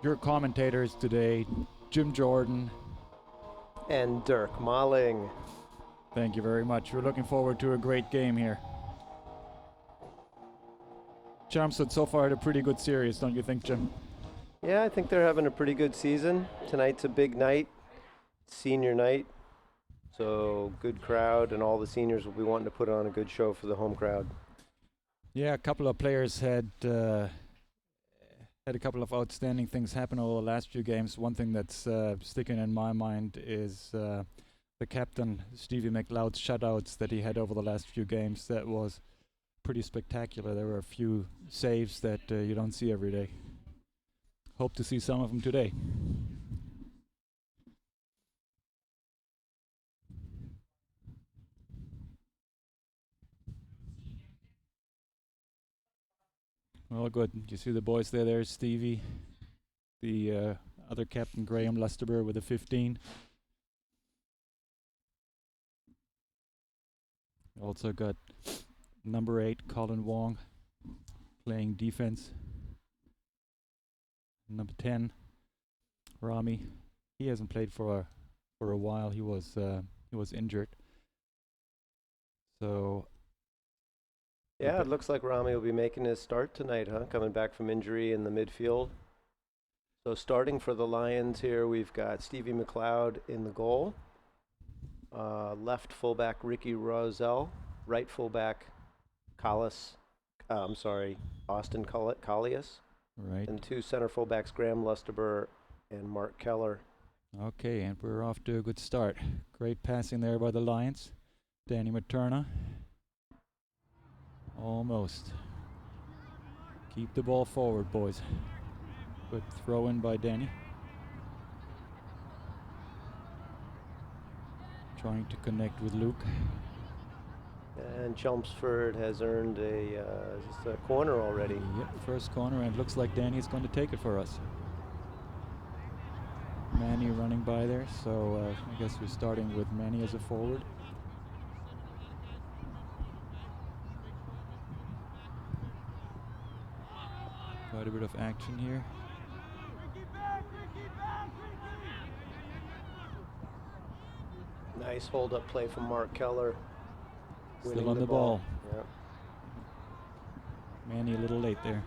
Your commentators today, Jim Jordan. And Dirk Malling. Thank you very much. We're looking forward to a great game here. Chelmsford so far had a pretty good series, don't you think, Jim? Yeah, I think they're having a pretty good season. Tonight's a big night, senior night. So good crowd, and all the seniors will be wanting to put on a good show for the home crowd. Yeah, a couple of players had a couple of outstanding things happen over the last few games. One thing that's sticking in my mind is the captain, Stevie McLeod's shutouts that he had over the last few games. That was pretty spectacular. There were a few saves that you don't see every day. Hope to see some of them today. Well, good. You see the boys there. There's Stevie, the other captain, Graham Lusterber, with a 15. Also got number 8, Colin Wong, playing defense. Number 10, Rami. He hasn't played for a while. He was injured. So. Yeah, it looks like Rami will be making his start tonight, huh? Coming back from injury in the midfield. So starting for the Lions here, we've got Stevie McLeod in the goal. Left fullback Ricky Roselle. Right fullback Austin Collius. Right. And 2 center fullbacks, Graham Lusterber and Mark Keller. Okay, and we're off to a good start. Great passing there by the Lions. Danny Materna. Almost. Keep the ball forward, boys. Good throw in by Danny. Trying to connect with Luke. And Chelmsford has earned a corner already. Yep, first corner, and it looks like Danny's going to take it for us. Manny running by there, so I guess we're starting with Manny as a forward. Quite a bit of action here. Nice hold-up play from Mark Keller. Still on the ball. Yep. Manny a little late there.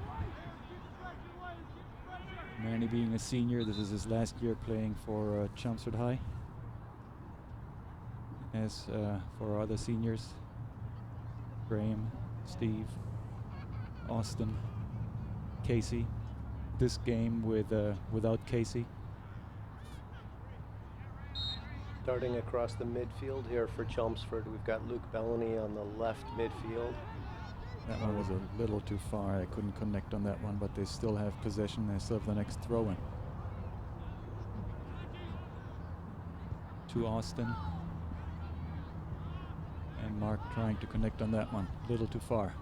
Manny being a senior, this is his last year playing for Chelmsford High. As for other seniors, Graham, Steve, Austin, Casey. This game without Casey. Starting across the midfield here for Chelmsford, we've got Luke Bellany on the left midfield. That one was a little too far. I couldn't connect on that one, but they still have possession. They still have the next throw-in. To Austin. And Mark trying to connect on that one. A little too far.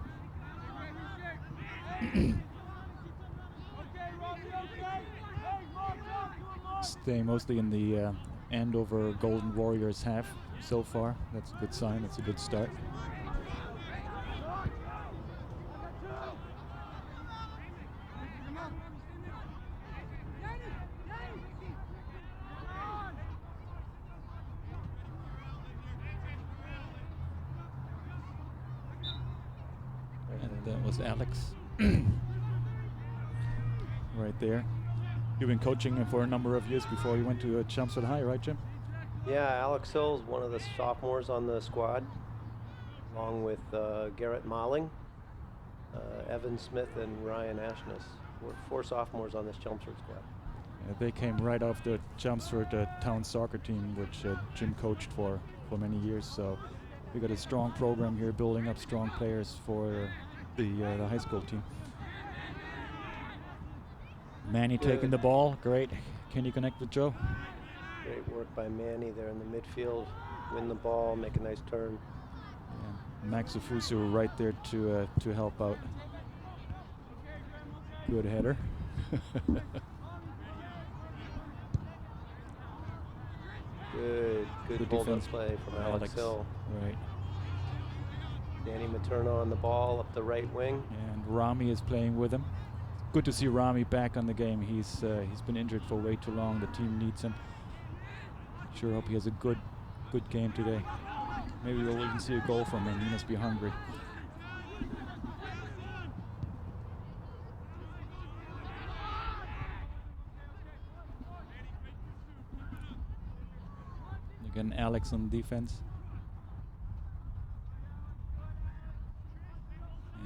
Stay mostly in the Andover Golden Warriors half so far. That's a good sign. That's a good start. And that was Alex. Right there. You've been coaching him for a number of years before you went to Chelmsford High, right, Jim? Yeah, Alex Hill's one of the sophomores on the squad, along with Garrett Malling, Evan Smith, and Ryan Ashness. We're 4 sophomores on this Chelmsford squad. They came right off the Chelmsford town soccer team, which Jim coached for many years. So we got a strong program here, building up strong players for the high school team. Manny taking the ball, great. Can you connect with Joe? Great work by Manny there in the midfield. Win the ball, make a nice turn. Yeah. Max Ufusu right there to help out. Good header. Good hold-up play from Alex Hill. Right. Danny Materna on the ball up the right wing. And Rami is playing with him. good to see Rami back on the game. He's been injured for way too long. The team needs him. Sure hope he has a good game today. Maybe we'll even see a goal from him. He must be hungry. Again, Alex on defense.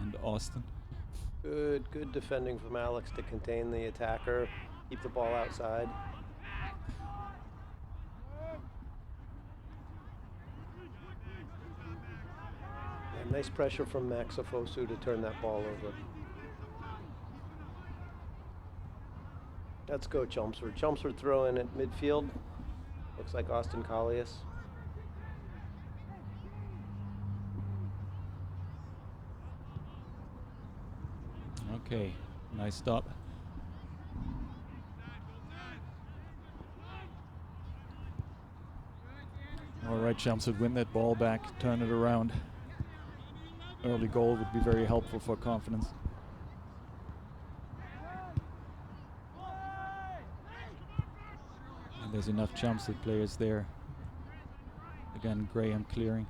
And Austin. Good defending from Alex to contain the attacker, keep the ball outside. And nice pressure from Max Afosu to turn that ball over. Let's go Chelmsford. Chelmsford throw in at midfield. Looks like Austin Collius. Okay, nice stop. All right, Chelmsford win that ball back, turn it around. Early goal would be very helpful for confidence. And there's enough Chelmsford players there. Again, Graham clearing.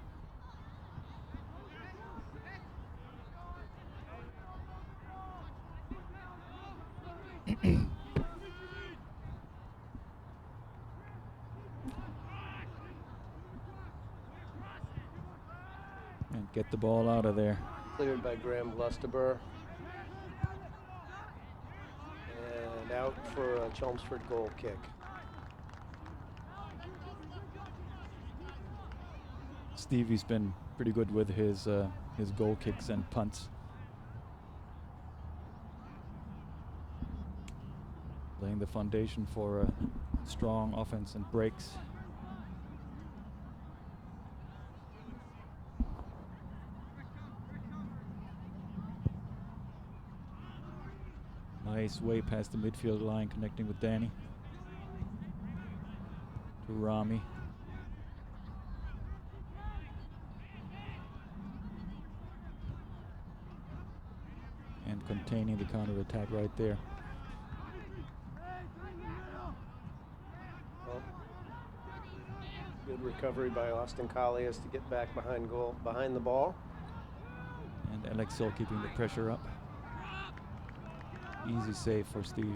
And get the ball out of there. Cleared by Graham Lustaber. And out for a Chelmsford goal kick. Stevie's been pretty good with his goal kicks and punts. Laying the foundation for a strong offense and breaks. Nice way past the midfield line, connecting with Danny. To Rami. And containing the counter attack right there. Well, good recovery by Austin Collius to get back behind the ball. And Alex Hill keeping the pressure up. Easy save for Stevie.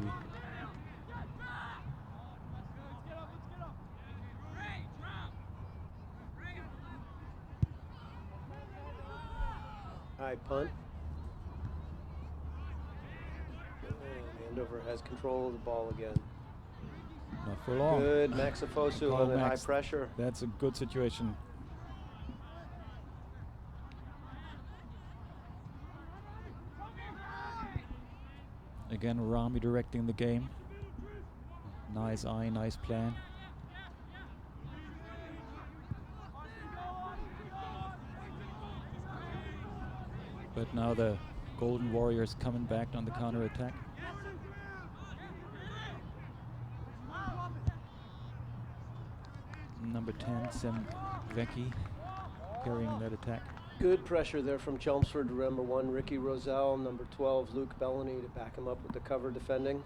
High punt. And Andover has control of the ball again. Not for long. Good Max Afosu on the high pressure. That's a good situation. Again, Rami directing the game. Nice eye, nice plan. But now the Golden Warriors coming back on the counter attack. Number 10, Sam Vecchi, carrying that attack. Good pressure there from Chelmsford. Number 1, Ricky Roselle. Number 12, Luke Bellany to back him up with the cover defending.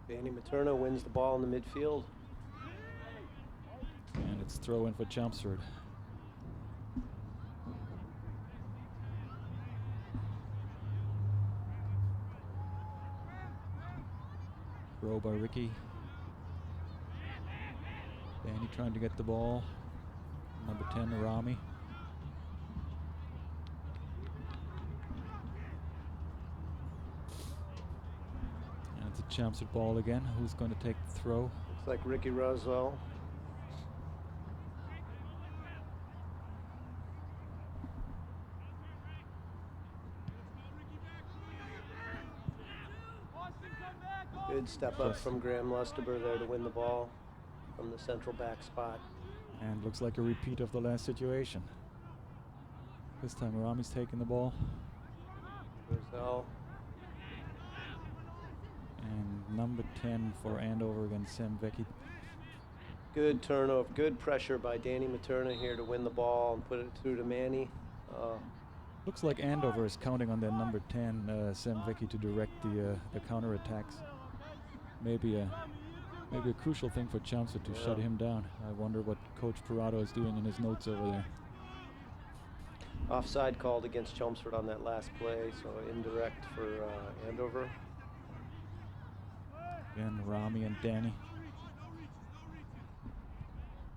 Danny Materna wins the ball in the midfield. And it's throw in for Chelmsford. Throw by Ricky. Danny trying to get the ball. Number 10, Rami. And it's a Chelmsford ball again. Who's going to take the throw? Looks like Ricky Roswell. Good step up from Graham Lustaber there to win the ball from the central back spot. And looks like a repeat of the last situation. This time Rami's taking the ball. Roselle And number 10 for Andover against Sam Vecchi. Good turnover, good pressure by Danny Materna here to win the ball and put it through to Manny. Looks like Andover is counting on their number 10, Sam Vecchi, to direct the counterattacks. Maybe a crucial thing for Chelmsford to shut him down. I wonder what Coach Parado is doing in his notes over there. Offside called against Chelmsford on that last play, so indirect for Andover. Again, Rami and Danny.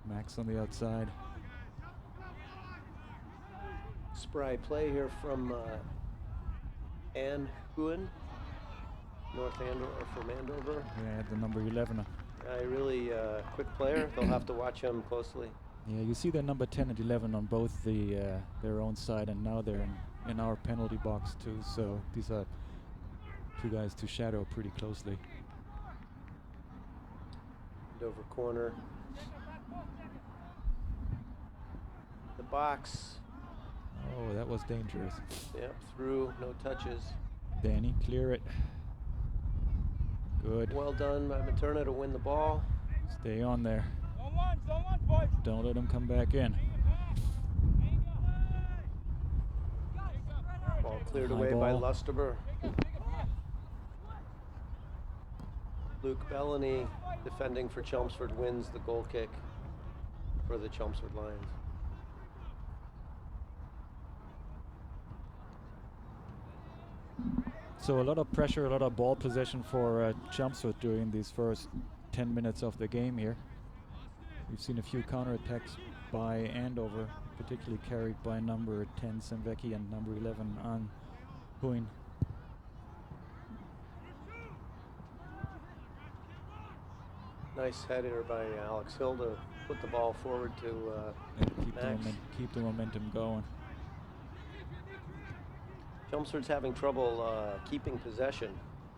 Max on the outside. Spry play here from Ann Huen, North Andover, from Andover. Yeah, the number 11. Really quick player. They'll have to watch him closely. Yeah, you see their number 10 and 11 on both their own side, and now they're in our penalty box too. So these are two guys to shadow pretty closely. Andover corner. The box. Oh, that was dangerous. Yep, through, no touches. Danny, clear it. Good. Well done by Materna to win the ball. Stay on there. Don't let him come back in. Ball cleared High away ball. by Lustaber. Luke Bellany, defending for Chelmsford, wins the goal kick for the Chelmsford Lions. So a lot of pressure, a lot of ball possession for Chelmsford during these first 10 minutes of the game here. We've seen a few counterattacks by Andover, particularly carried by number 10 Semvecki and number 11 An Huyn. Nice header by Alex Hill to put the ball forward to Max. Keep the momentum going. Chelmsford's having trouble keeping possession.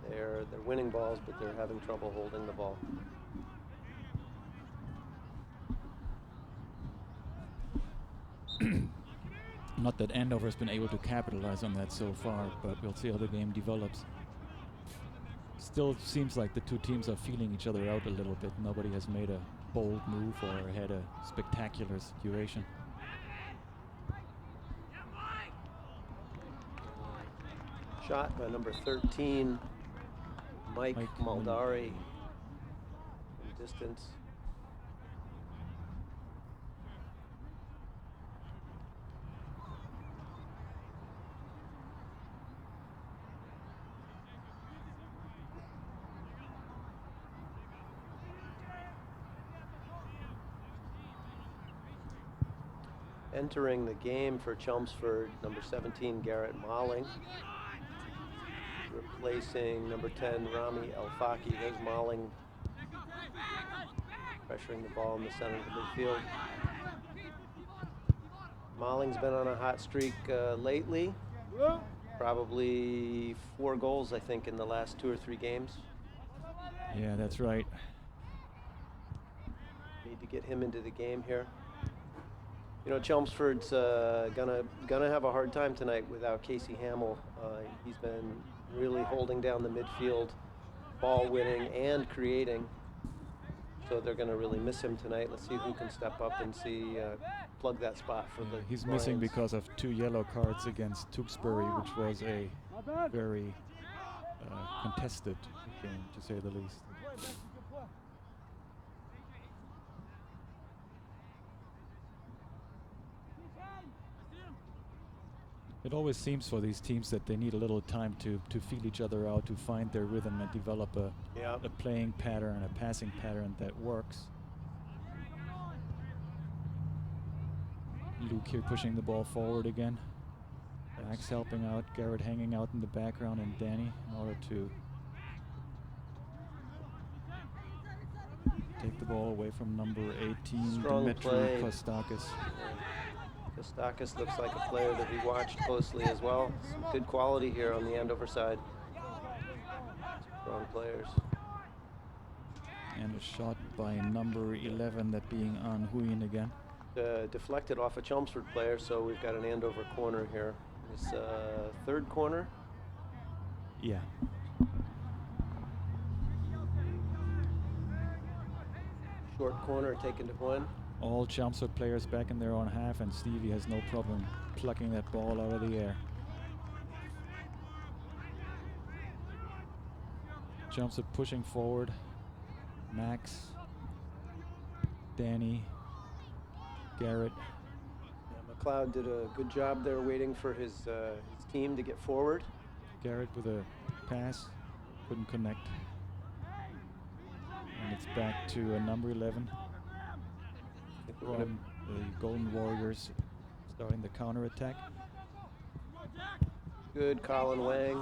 They're winning balls, but they're having trouble holding the ball. Not that Andover has been able to capitalize on that so far, but we'll see how the game develops. Still seems like the two teams are feeling each other out a little bit. Nobody has made a bold move or had a spectacular situation. Shot by number 13, Mike Maldari, from distance. Entering the game for Chelmsford, number 17, Garrett Molling. Replacing number 10, Rami El-Faki. There's Molling pressuring the ball in the center of the midfield. Molling's been on a hot streak lately. Probably 4 goals, I think, in the last 2 or 3 games. Yeah, that's right. Need to get him into the game here. You know, Chelmsford's gonna have a hard time tonight without Casey Hamill. He's been really holding down the midfield, ball winning and creating. So they're gonna really miss him tonight. Let's see who can step up and plug that spot for the He's Lions. missing because of 2 yellow cards against Tewksbury, which was a very contested game, to say the least. It always seems for these teams that they need a little time to feel each other out, to find their rhythm and develop a playing pattern, a passing pattern that works. Luke here pushing the ball forward again. Max helping out, Garrett hanging out in the background, and Danny in order to take the ball away from number 18, Dimitri Kostakis. Kostakis looks like a player that we watched closely as well. Some good quality here on the Andover side. Strong players. And a shot by number 11, that being An Huyn again. Deflected off a Chelmsford player, so we've got an Andover corner here. It's 3rd corner. Yeah. Short corner taken to one. All Chelmsford players back in their own half, and Stevie has no problem plucking that ball out of the air. Chelmsford pushing forward. Max, Danny, Garrett. Yeah, McLeod did a good job there waiting for his team to get forward. Garrett with a pass, couldn't connect. And it's back to number 11 from the Golden Warriors, starting the counter-attack. Good Colin Wang.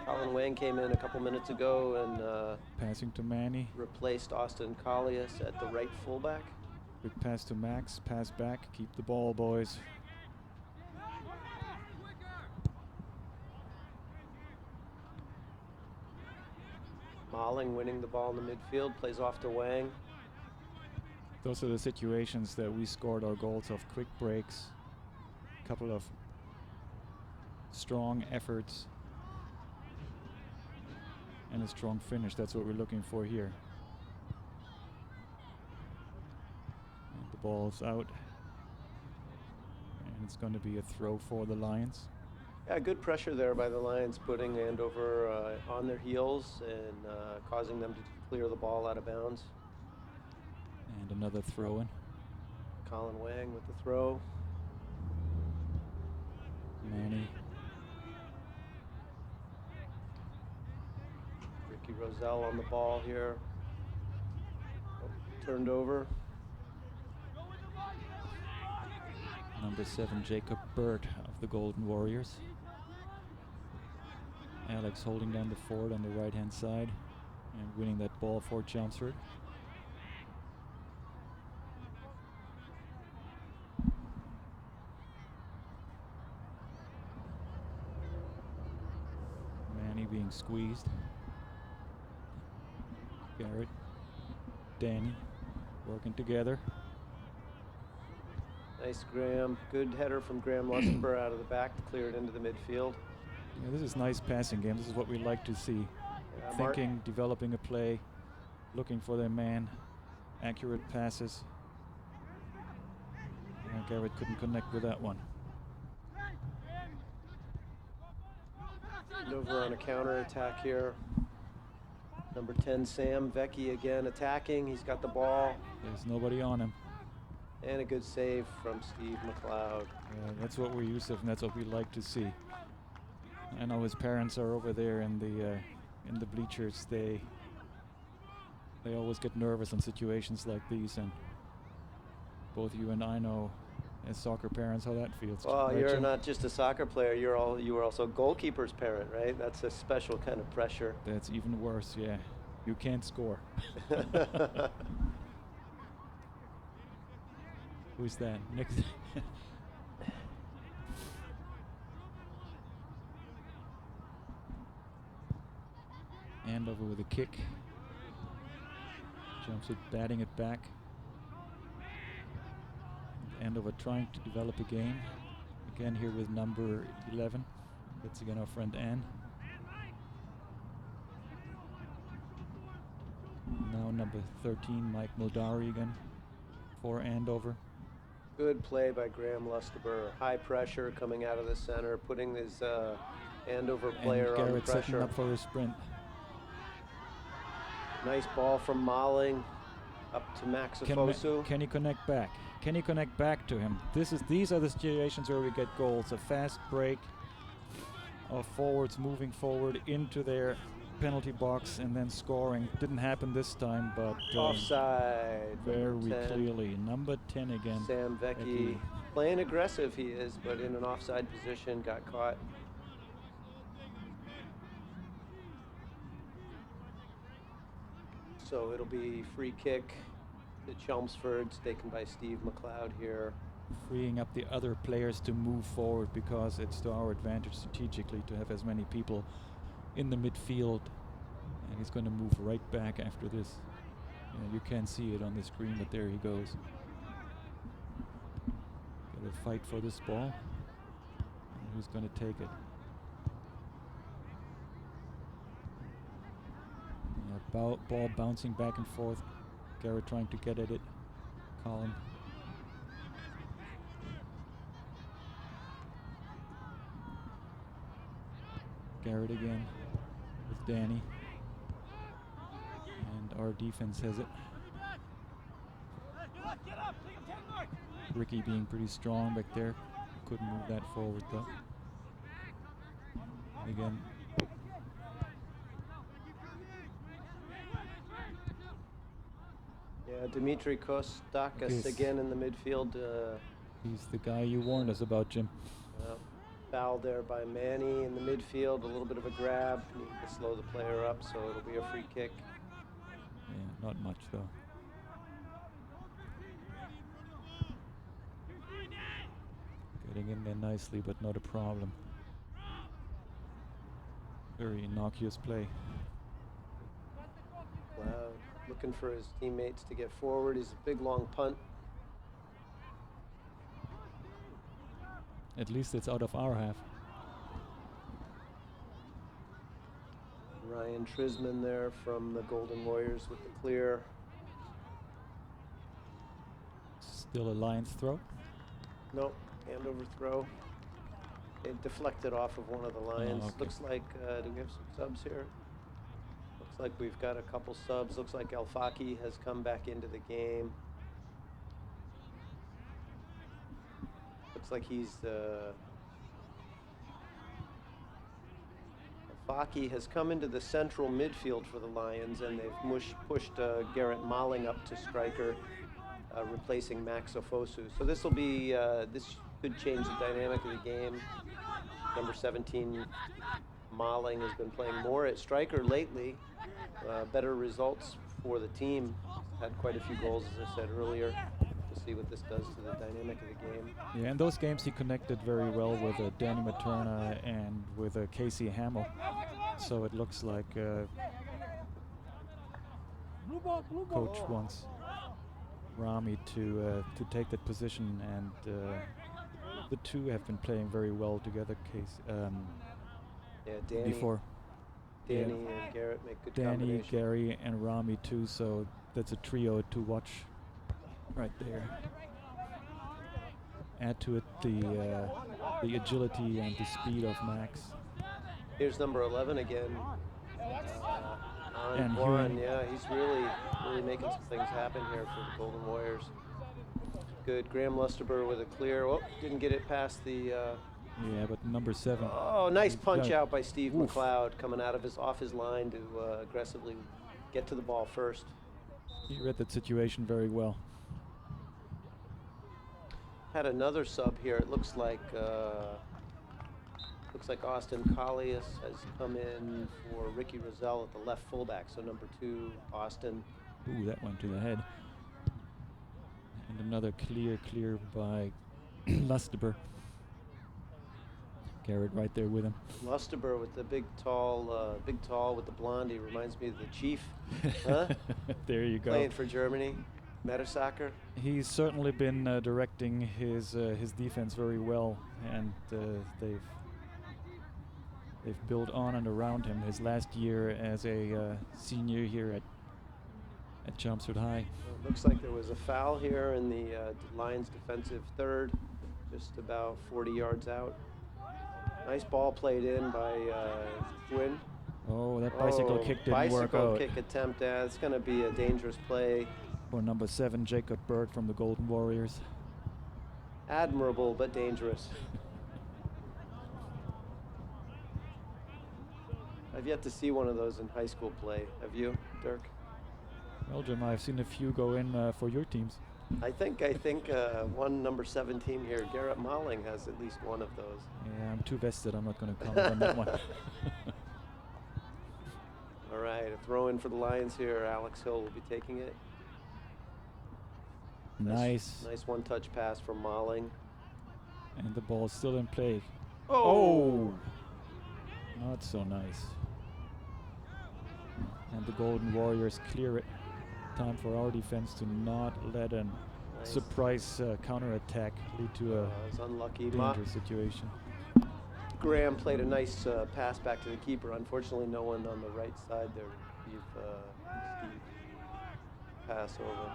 Colin Wang came in a couple minutes ago and passing to Manny. Replaced Austin Collius at the right fullback. Quick pass to Max, pass back, keep the ball, boys. Malling winning the ball in the midfield, plays off to Wang. Those are the situations that we scored our goals of: quick breaks, a couple of strong efforts, and a strong finish. That's what we're looking for here. And the ball's out, and it's going to be a throw for the Lions. Yeah, good pressure there by the Lions, putting Andover on their heels and causing them to clear the ball out of bounds. And another throw in. Colin Wang with the throw. Manny. Ricky Roselle on the ball here. Oh, turned over. Number 7, Jacob Burt of the Golden Warriors. Alex holding down the fort on the right-hand side and winning that ball for Chelmsford. Manny being squeezed. Garrett, Danny working together. Nice Graham. Good header from Graham Lustenberg out of the back to clear it into the midfield. Yeah, this is nice passing game. This is what we like to see. Yeah, Thinking, developing a play, looking for their man, accurate passes. And Garrett couldn't connect with that one. Over on a counter attack here. Number 10, Sam Vecchi again attacking. He's got the ball. There's nobody on him. And a good save from Steve McLeod. That's what we're used to, and that's what we like to see. I know his parents are over there in the bleachers. They always get nervous in situations like these, and both you and I know, as soccer parents, how that feels. Well, right, you're Jim? not just a soccer player. You were also a goalkeeper's parent, right? That's a special kind of pressure. That's even worse. Yeah, you can't score. Who's that? Next. Andover with a kick. Chelmsford batting it back. Andover trying to develop a game. Again here with number 11. That's again our friend Ann. Now number 13, Mike Muldari again for Andover. Good play by Graham Lustenberg. High pressure coming out of the center, putting his Andover player and on Garrett pressure. setting up for a sprint. Nice ball from Malling up to Max Afosu. Can he connect back? Can he connect back to him? These are the situations where we get goals. A fast break of forwards moving forward into their penalty box and then scoring. Didn't happen this time, but offside. Very clearly. Number 10 again. Sam Vecchi. Playing aggressive he is, but in an offside position, got caught. So it'll be free kick to Chelmsford, taken by Steve McLeod here. Freeing up the other players to move forward, because it's to our advantage strategically to have as many people in the midfield. And he's going to move right back after this. You can't see it on the screen, but there he goes. Got to fight for this ball. And who's going to take it? Ball bouncing back and forth. Garrett trying to get at it. Colin. Garrett again with Danny. And our defense has it. Ricky being pretty strong back there. Couldn't move that forward though. And again. Yeah, Dimitri Kostakis again in the midfield. He's the guy you warned us about, Jim. Foul there by Manny in the midfield. A little bit of a grab. Need to slow the player up, so it'll be a free kick. Yeah, not much though. Getting in there nicely, but not a problem. Very innocuous play. Wow, looking for his teammates to get forward. He's a big long punt. At least it's out of our half. Ryan Trisman there from the Golden Warriors with the clear. Still a Lions throw? Nope, Andover throw. It deflected off of one of the Lions. Oh, okay. Looks like, do we have some subs here? Looks like we've got a couple subs. Looks like El Faki has come back into the game. Looks like he's Faki has come into the central midfield for the Lions, and they've pushed Garrett Malling up to striker, replacing Max Ofosu. So this will be this could change the dynamic of the game. Number 17 Malling has been playing more at striker lately. Better results for the team. Had quite a few goals, as I said earlier. See what this does to the dynamic of the game. Yeah, in those games he connected very well with Danny Materna and with Casey Hamill. So it looks like coach wants Rami to take that position, and the two have been playing very well together. Yeah, Danny. Before. Danny and Garrett make good Danny, combination. Gary, and Rami too. So that's a trio to watch. Right there. Add to it the agility and the speed of Max. Here's number 11 again. And Warren, yeah, he's really making some things happen here for the Golden Warriors. Good, Graham Lusterber with a clear. Oh, didn't get it past the. Yeah, but number 7. Oh, nice punch out by Steve Oof. McLeod, coming out of off his line to aggressively get to the ball first. He read that situation very well. Had another sub here. It looks like Austin Collius has come in for Ricky Rozelle at the left fullback. So number 2, Austin. Ooh, that went to the head. And another clear by Lusterber. Garrett right there with him. Lusterber with the big tall with the blonde. He reminds me of the Chief. Huh? There you go. Playing for Germany. Mertesacker. He's certainly been directing his defense very well, and they've built on and around him. His last year as a senior here at Chelmsford High. Well, it looks like there was a foul here in the Lions' defensive third, just about 40 yards out. Nice ball played in by Gwynn. Oh, that bicycle kick didn't work Bicycle out. kick attempt. It's going to be a dangerous play. For number 7, Jacob Berg from the Golden Warriors. Admirable, but dangerous. I've yet to see one of those in high school play. Have you, Dirk? Well, Jim, I've seen a few go in for your teams. I think one number 17 here, Garrett Malling, has at least one of those. Yeah, I'm too vested. I'm not going to comment on that one. All right, a throw in for the Lions here. Alex Hill will be taking it. Nice. Nice one-touch pass from Malling. And the ball's still in play. Oh! Not so nice. And the Golden Warriors clear it. Time for our defense to not let a surprise counterattack lead to a unlucky. dangerous situation. Graham played a nice pass back to the keeper. Unfortunately, no one on the right side there to receive Steve. pass over.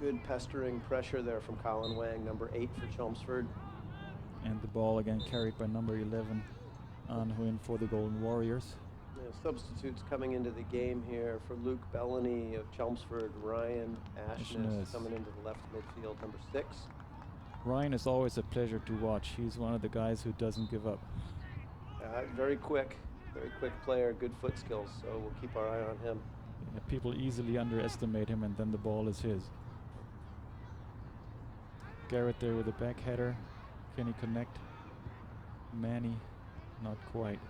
Good pestering pressure there from Colin Wang, number 8 for Chelmsford. And the ball again carried by number 11, An Huynh for the Golden Warriors. Yeah, substitutes coming into the game here for Luke Bellany of Chelmsford. Ryan Ashness coming into the left midfield, number 6. Ryan is always a pleasure to watch. He's one of the guys who doesn't give up. Very quick player, good foot skills, so we'll keep our eye on him. Yeah, people easily underestimate him, and then the ball is his. Garrett there with a back header. Can he connect? Manny, not quite.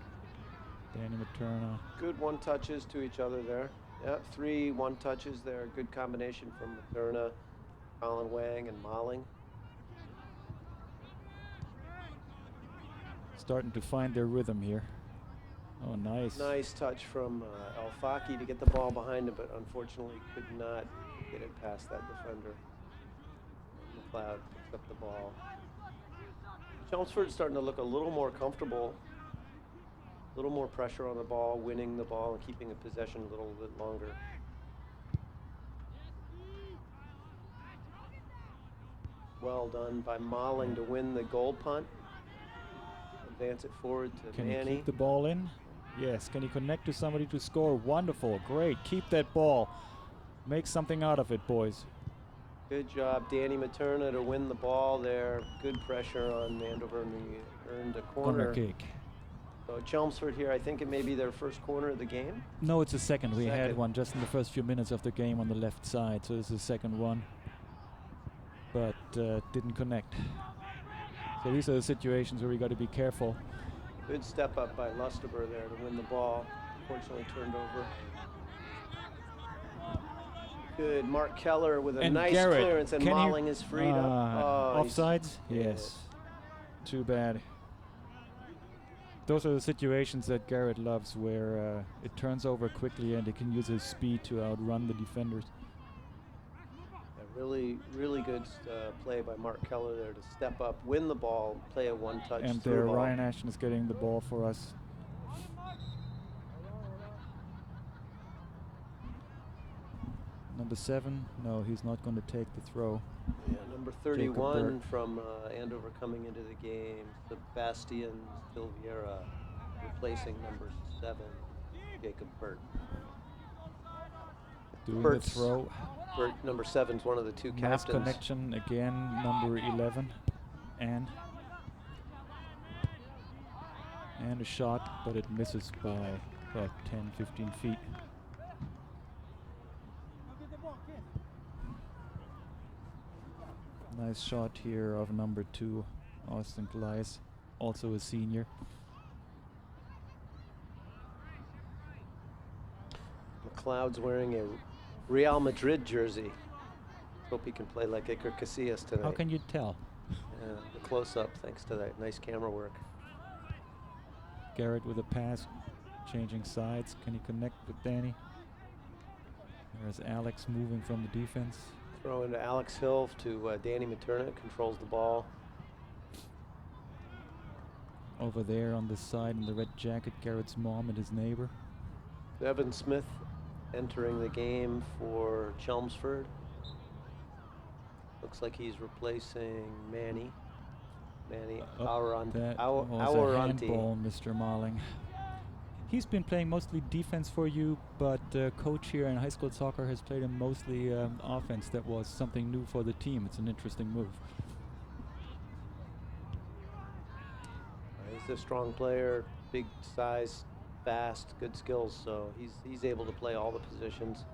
Danny Materna. Good one-touches to each other there. Yeah, 3 one-touches there. Good combination from Materna, Colin Wang, and Malling. Starting to find their rhythm here. Oh, nice. Nice touch from El Faki to get the ball behind him, but unfortunately could not get it past that defender. McLeod picks up the ball. Chelmsford's starting to look a little more comfortable, a little more pressure on the ball, winning the ball and keeping the possession a little bit longer. Well done by Malling to win the goal punt. Advance it forward to Manny. Can he keep the ball in? Yes. Can he connect to somebody to score? Wonderful. Great. Keep that ball. Make something out of it, boys. Good job, Danny Materna, to win the ball there. Good pressure on Andover, and he earned a corner. Corner kick. So Chelmsford here, I think it may be their first corner of the game. No, it's a second. We had one just in the first few minutes of the game on the left side, so this is the second one. But didn't connect. So these are the situations where we got to be careful. Good step up by Lustaber there to win the ball. Unfortunately turned over. Good, Mark Keller with a nice Garrett, clearance, and Malling is freed up. Offsides? Yes. Too bad. Those are the situations that Garrett loves, where it turns over quickly and he can use his speed to outrun the defenders. Really, really good play by Mark Keller there to step up, win the ball, play a one-touch. And there, Ryan Ashton is getting the ball for us. Number 7, no, he's not going to take the throw. Yeah, number 31 from Andover coming into the game, Sebastian Silveira, replacing number 7, Jacob Burt. Doing the throw. Burt, number 7, is one of the 2 captains. Nice connection again, number 11, and a shot, but it misses by about 10, 15 feet. Nice shot here of number 2, Austin Gleis, also a senior. McLeod's wearing a Real Madrid jersey. Hope he can play like Iker Casillas tonight. How can you tell? The close-up, thanks to that nice camera work. Garrett with a pass, changing sides. Can he connect with Danny? There's Alex moving from the defense. Throw into Alex Hill to Danny Materna, controls the ball. Over there on the side in the red jacket, Garrett's mom and his neighbor. Evan Smith entering the game for Chelmsford. Looks like he's replacing Manny. That was a handball, Mr. Malling. He's been playing mostly defense for you, but coach here in high school soccer has played him mostly offense. That was something new for the team. It's an interesting move. He's a strong player, big size, fast, good skills, so he's able to play all the positions.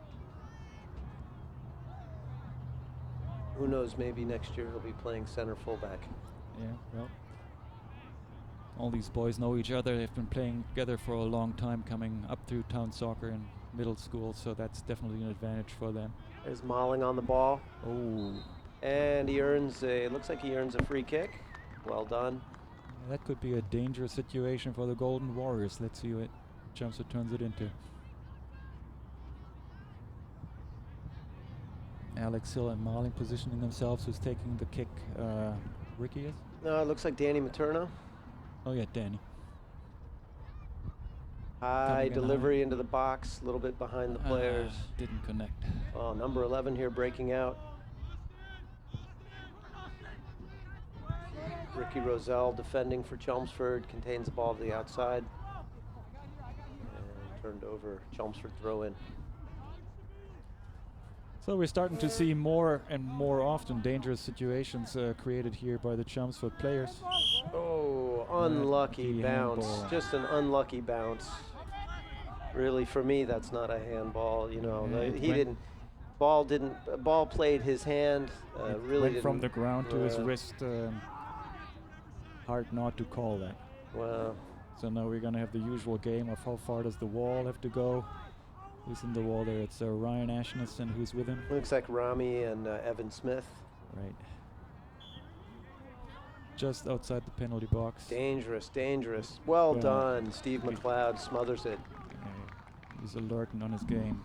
Who knows, maybe next year he'll be playing center fullback. Yeah, well, all these boys know each other. They've been playing together for a long time, coming up through town soccer and middle school, so that's definitely an advantage for them. There's Malling on the ball. Oh. And looks like he earns a free kick. Well done. Yeah, that could be a dangerous situation for the Golden Warriors. Let's see what Chelmsford turns it into. Alex Hill and Malling positioning themselves. Who's taking the kick? Ricky is? No, it looks like Danny Materna. Oh yeah, Danny. High delivery into the box, a little bit behind the players. Didn't connect. Oh, number 11 here breaking out. Ricky Roselle defending for Chelmsford, contains the ball to the outside. And turned over, Chelmsford throw in. So we're starting to see more and more often dangerous situations created here by the Chelmsford players. Oh, unlucky bounce. Handball. Just an unlucky bounce. Really, for me, that's not a handball. You know, he didn't. Ball played his hand. Really went from the ground to his wrist. Hard not to call that. Wow. So now we're going to have the usual game of how far does the wall have to go. Who's in the wall there? It's Ryan Ashness, and who's with him? Looks like Rami and Evan Smith. Right. Just outside the penalty box. Dangerous, dangerous. Well done. Steve McLeod smothers it. He's alerting on his game.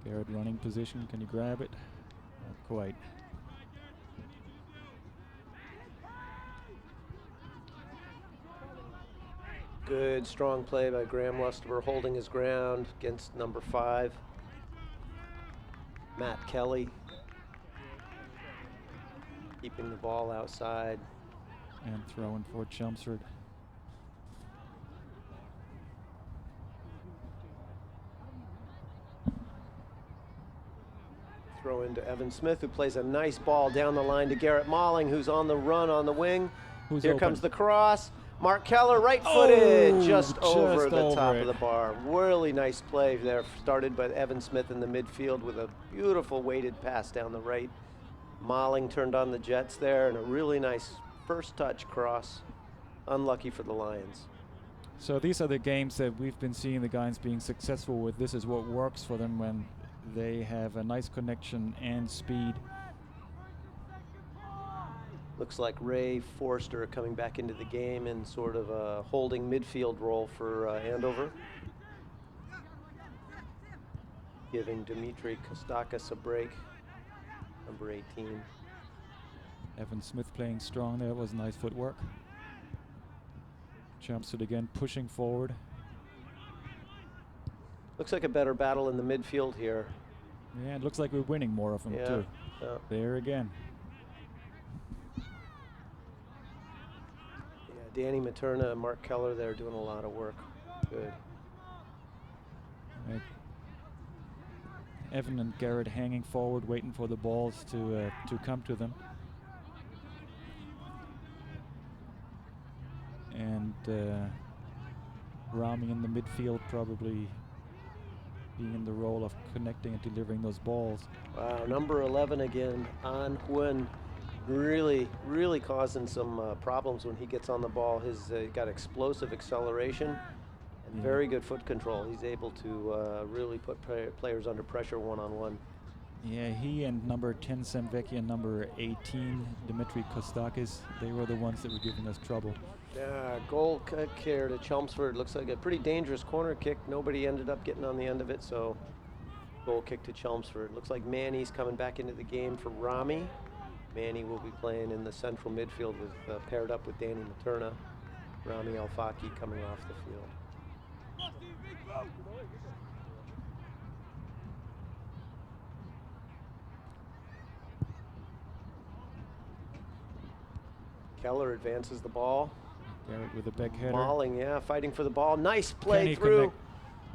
Garrett running position. Can you grab it? Not quite. Good, strong play by Graham Lustaber, holding his ground against number 5, Matt Kelly. Keeping the ball outside. And throwing for Chelmsford. Throw into Evan Smith, who plays a nice ball down the line to Garrett Malling, who's on the run on the wing. Here comes the cross. Mark Keller, right-footed, just over the top of the bar. Really nice play there, started by Evan Smith in the midfield with a beautiful weighted pass down the right. Malling turned on the Jets there, and a really nice first touch cross. Unlucky for the Lions. So these are the games that we've been seeing the guys being successful with. This is what works for them when they have a nice connection and speed. Looks like Ray Forster coming back into the game in sort of a holding midfield role for Andover. Giving Dimitri Kostakis a break, number 18. Evan Smith playing strong there. It was nice footwork. Chelmsford again pushing forward. Looks like a better battle in the midfield here. Yeah, it looks like we're winning more of them too. Yeah. There again. Yeah, Danny Materna and Mark Keller there doing a lot of work. Good. Right. Evan and Garrett hanging forward, waiting for the balls to come to them. And Rami in the midfield probably being in the role of connecting and delivering those balls. Wow, number 11 again, An Huynh, really causing some problems when he gets on the ball. He's got explosive acceleration and very good foot control. He's able to really put players under pressure one-on-one. Yeah, he and number 10 Semvecki and number 18 Dimitri Kostakis, they were the ones that were giving us trouble. Yeah, goal kick here to Chelmsford. Looks like a pretty dangerous corner kick. Nobody ended up getting on the end of it, so goal kick to Chelmsford. Looks like Manny's coming back into the game for Rami. Manny will be playing in the central midfield with paired up with Danny Materna. Rami Alfaki coming off the field. Keller advances the ball. Garrett with a back header. Malling, yeah, fighting for the ball. Nice play through.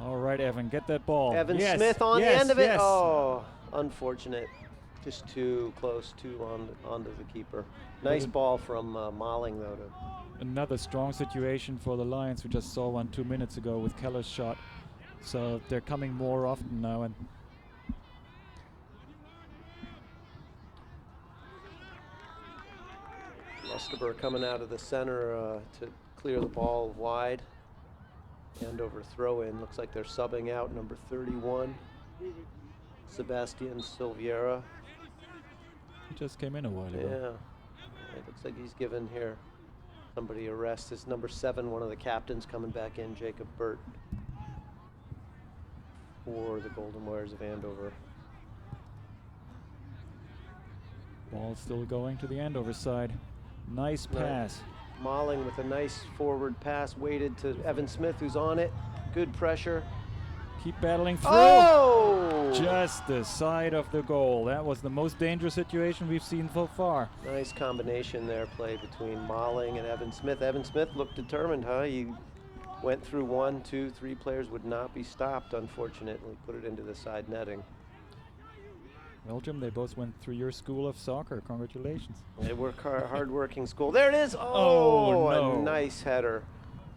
All right, Evan, get that ball. Evan Smith on the end of it. Oh, unfortunate. Just too close onto the keeper. Nice ball from Malling, though. Another strong situation for the Lions. We just saw one 2 minutes ago with Keller's shot. So they're coming more often now. And Lustaber coming out of the center to clear the ball wide. Andover throw in. Looks like they're subbing out number 31, Sebastian Silveira. He just came in a while ago. Yeah. It looks like he's given here somebody a rest. It's number 7, one of the captains coming back in, Jacob Burt. for the Golden Warriors of Andover. Ball still going to the Andover side. Nice pass. Malling with a nice forward pass, weighted to Evan Smith, who's on it. Good pressure. Keep battling through. Oh! Just the side of the goal. That was the most dangerous situation we've seen so far. Nice combination there, play between Malling and Evan Smith. Evan Smith looked determined, huh? He went through 1, 2, 3 players, would not be stopped, unfortunately. Put it into the side netting. Well, Jim, they both went through your school of soccer. Congratulations. They work hard-working school. There it is! Oh, no. A nice header.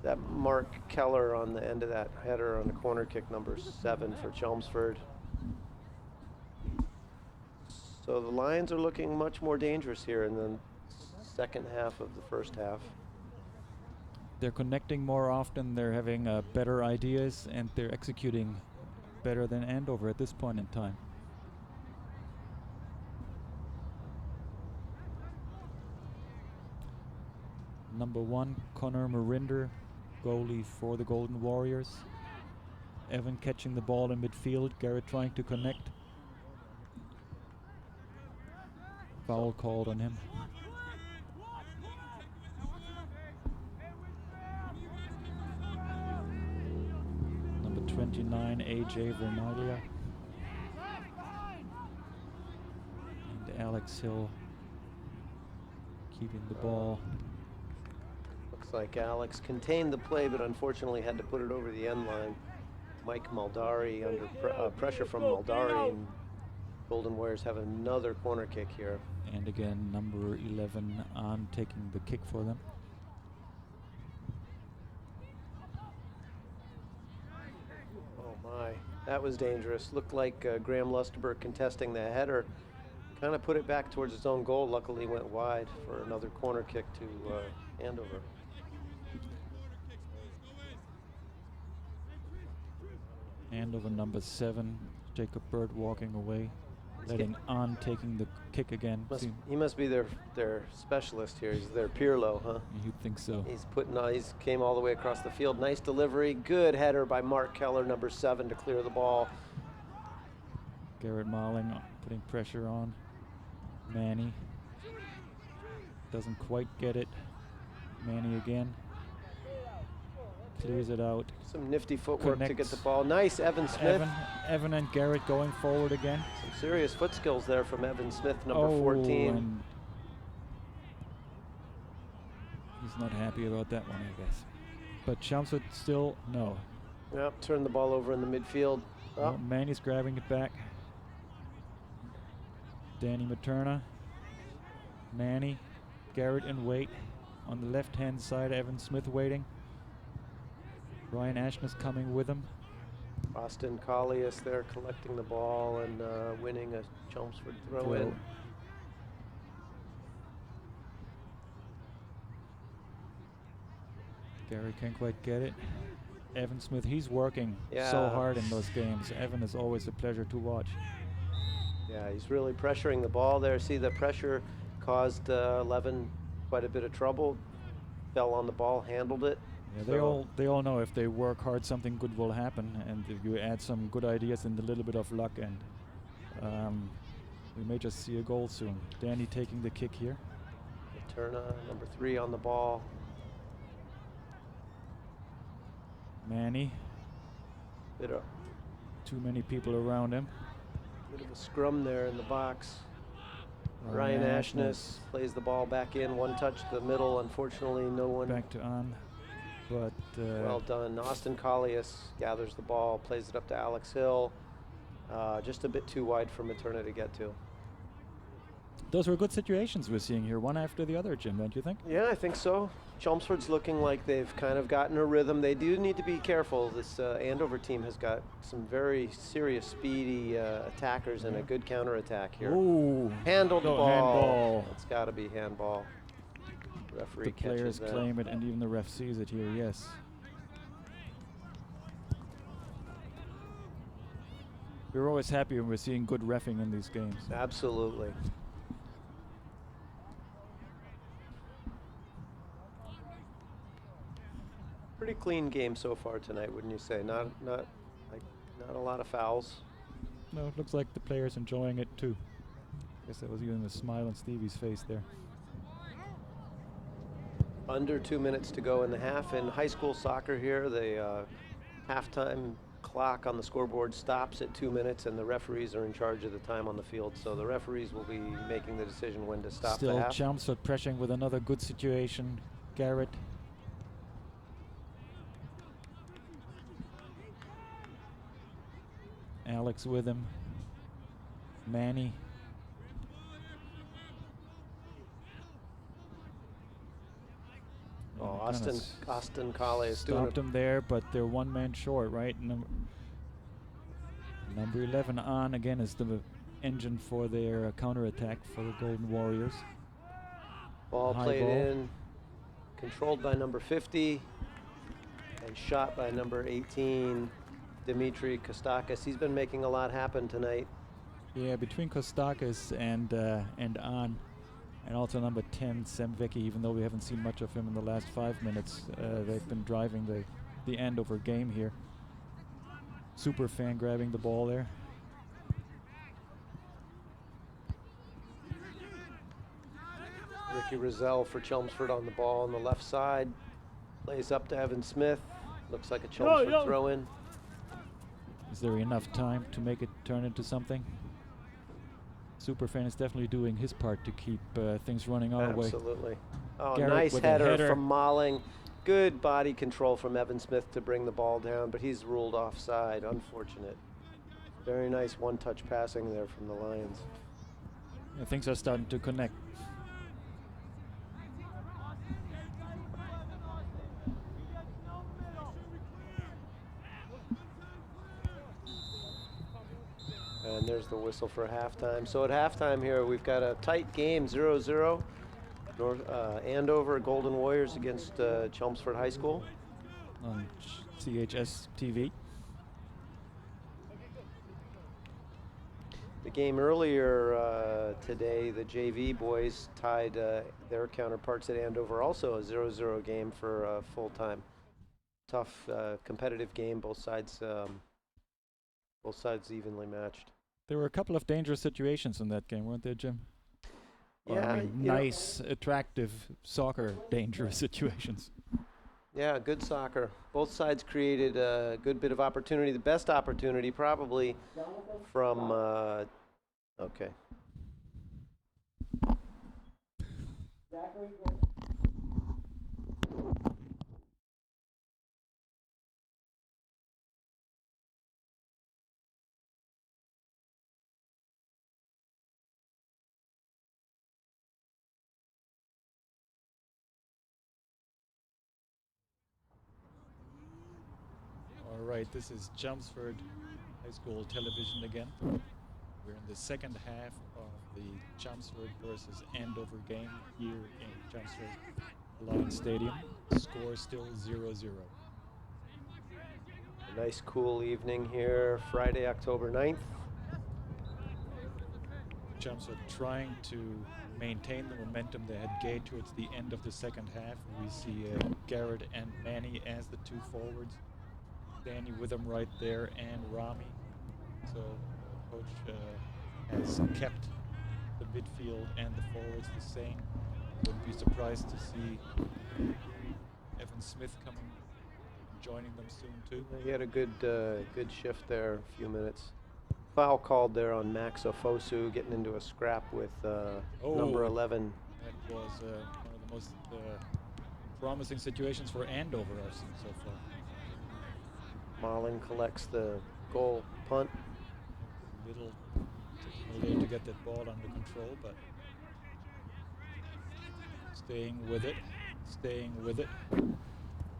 That Mark Keller on the end of that header on the corner kick, number 7 for Chelmsford. So the Lions are looking much more dangerous here in the second half of the first half. They're connecting more often, they're having better ideas, and they're executing better than Andover at this point in time. Number 1, Connor Marinder, goalie for the Golden Warriors. Evan catching the ball in midfield, Garrett trying to connect. Foul called on him. Number 29, AJ Vernaglia. And Alex Hill keeping the ball. Looks like Alex contained the play, but unfortunately had to put it over the end line. Mike Muldari under pressure from Muldari, and Golden Warriors have another corner kick here. And again, number 11 on taking the kick for them. Oh my, that was dangerous. Looked like Graham Lusterberg contesting the header. Kind of put it back towards his own goal. Luckily went wide for another corner kick to Andover. Andover number 7, Jacob Bird walking away, letting on taking the kick again. He must be their specialist here. He's their Pirlo, huh? You'd think so. He's came all the way across the field. Nice delivery. Good header by Mark Keller, number 7, to clear the ball. Garrett Malling putting pressure on Manny. Doesn't quite get it. Manny again. Clears it out. Some nifty footwork to get the ball. Nice, Evan Smith. Evan and Garrett going forward again. Some serious foot skills there from Evan Smith, number 14. And he's not happy about that one, I guess. But Chelmsford still, no. Yep, turn the ball over in the midfield. Oh, Manny's grabbing it back. Danny Materna. Manny. Garrett in wait. On the left-hand side, Evan Smith waiting. Ryan Ashness coming with him. Austin Collius there collecting the ball and winning a Chelmsford throw-in. Gary can't quite get it. Evan Smith, he's working so hard in those games. Evan is always a pleasure to watch. Yeah, he's really pressuring the ball there. See, the pressure caused 11 quite a bit of trouble. Fell on the ball, handled it. Yeah, they all know if they work hard, something good will happen, and if you add some good ideas and a little bit of luck, and we may just see a goal soon. Danny taking the kick here. Materna, number 3 on the ball. Manny. Too many people around him. Bit of a scrum there in the box. Ryan Ashness plays the ball back in, one touch to the middle. Unfortunately, no one. Back to on. But well done. Austin Collius gathers the ball, plays it up to Alex Hill. Just a bit too wide for Materna to get to. Those were good situations we're seeing here, one after the other, Jim, don't you think? Yeah, I think so. Chelmsford's looking like they've kind of gotten a rhythm. They do need to be careful. This Andover team has got some very serious, speedy attackers and a good counterattack here. Ooh. Handled the ball. Handball. It's got to be handball. Referee the players claim it, and even the ref sees it here, yes. We're always happy when we're seeing good reffing in these games. Absolutely. Pretty clean game so far tonight, wouldn't you say? Not like Not a lot of fouls. No, it looks like the players enjoying it too. Guess that was even a smile on Stevie's face there. Under 2 minutes to go in the half. In high school soccer here, the halftime clock on the scoreboard stops at 2 minutes, and the referees are in charge of the time on the field. So the referees will be making the decision when to stop the half. Still Chelmsford pressuring with another good situation. Garrett. Alex with him. Manny. Oh, Austin Colley is doing stopped him there, but they're one man short, right? Number 11 on again is the engine for their counterattack for the Golden Warriors. Ball played in, controlled by number 50, and shot by number 18, Dimitri Kostakis. He's been making a lot happen tonight. Yeah, between Kostakis and on. And also number 10, Semvecki, even though we haven't seen much of him in the last 5 minutes. They've been driving the Andover game here. Super fan grabbing the ball there. Ricky Rozelle for Chelmsford on the ball on the left side. Plays up to Evan Smith. Looks like a Chelmsford throw in. Is there enough time to make it turn into something? Superfan is definitely doing his part to keep things running our way. Absolutely. Oh, Garrett nice with header from Malling. Good body control from Evan Smith to bring the ball down, but he's ruled offside. Unfortunate. Very nice one-touch passing there from the Lions. Yeah, things are starting to connect. And there's the whistle for halftime. So at halftime here, we've got a tight game, 0-0. Andover Golden Warriors against Chelmsford High School. On CHS TV. The game earlier today, the JV boys tied their counterparts at Andover, also a 0-0 game for full-time. Tough, competitive game, both sides evenly matched. There were a couple of dangerous situations in that game, weren't there, Jim? Yeah, I mean, nice, attractive soccer dangerous situations. Yeah, good soccer. Both sides created a good bit of opportunity. The best opportunity probably from, okay. All right, this is Chelmsford High School television again. We're in the second half of the Chelmsford versus Andover game here in Chelmsford Lions Stadium. Score still 0-0. A nice cool evening here, Friday, October 9th. Chelmsford trying to maintain the momentum they had gained towards the end of the second half. We see Garrett and Manny as the two forwards. Danny with them right there, and Rami. So coach has kept the midfield and the forwards the same. Wouldn't be surprised to see Evan Smith coming, joining them soon too. He had a good shift there, a few minutes. Foul called there on Max Ofosu, getting into a scrap with number 11. That was one of the most promising situations for Andover I've seen so far. Malling collects the goal punt. Little to get that ball under control, but staying with it.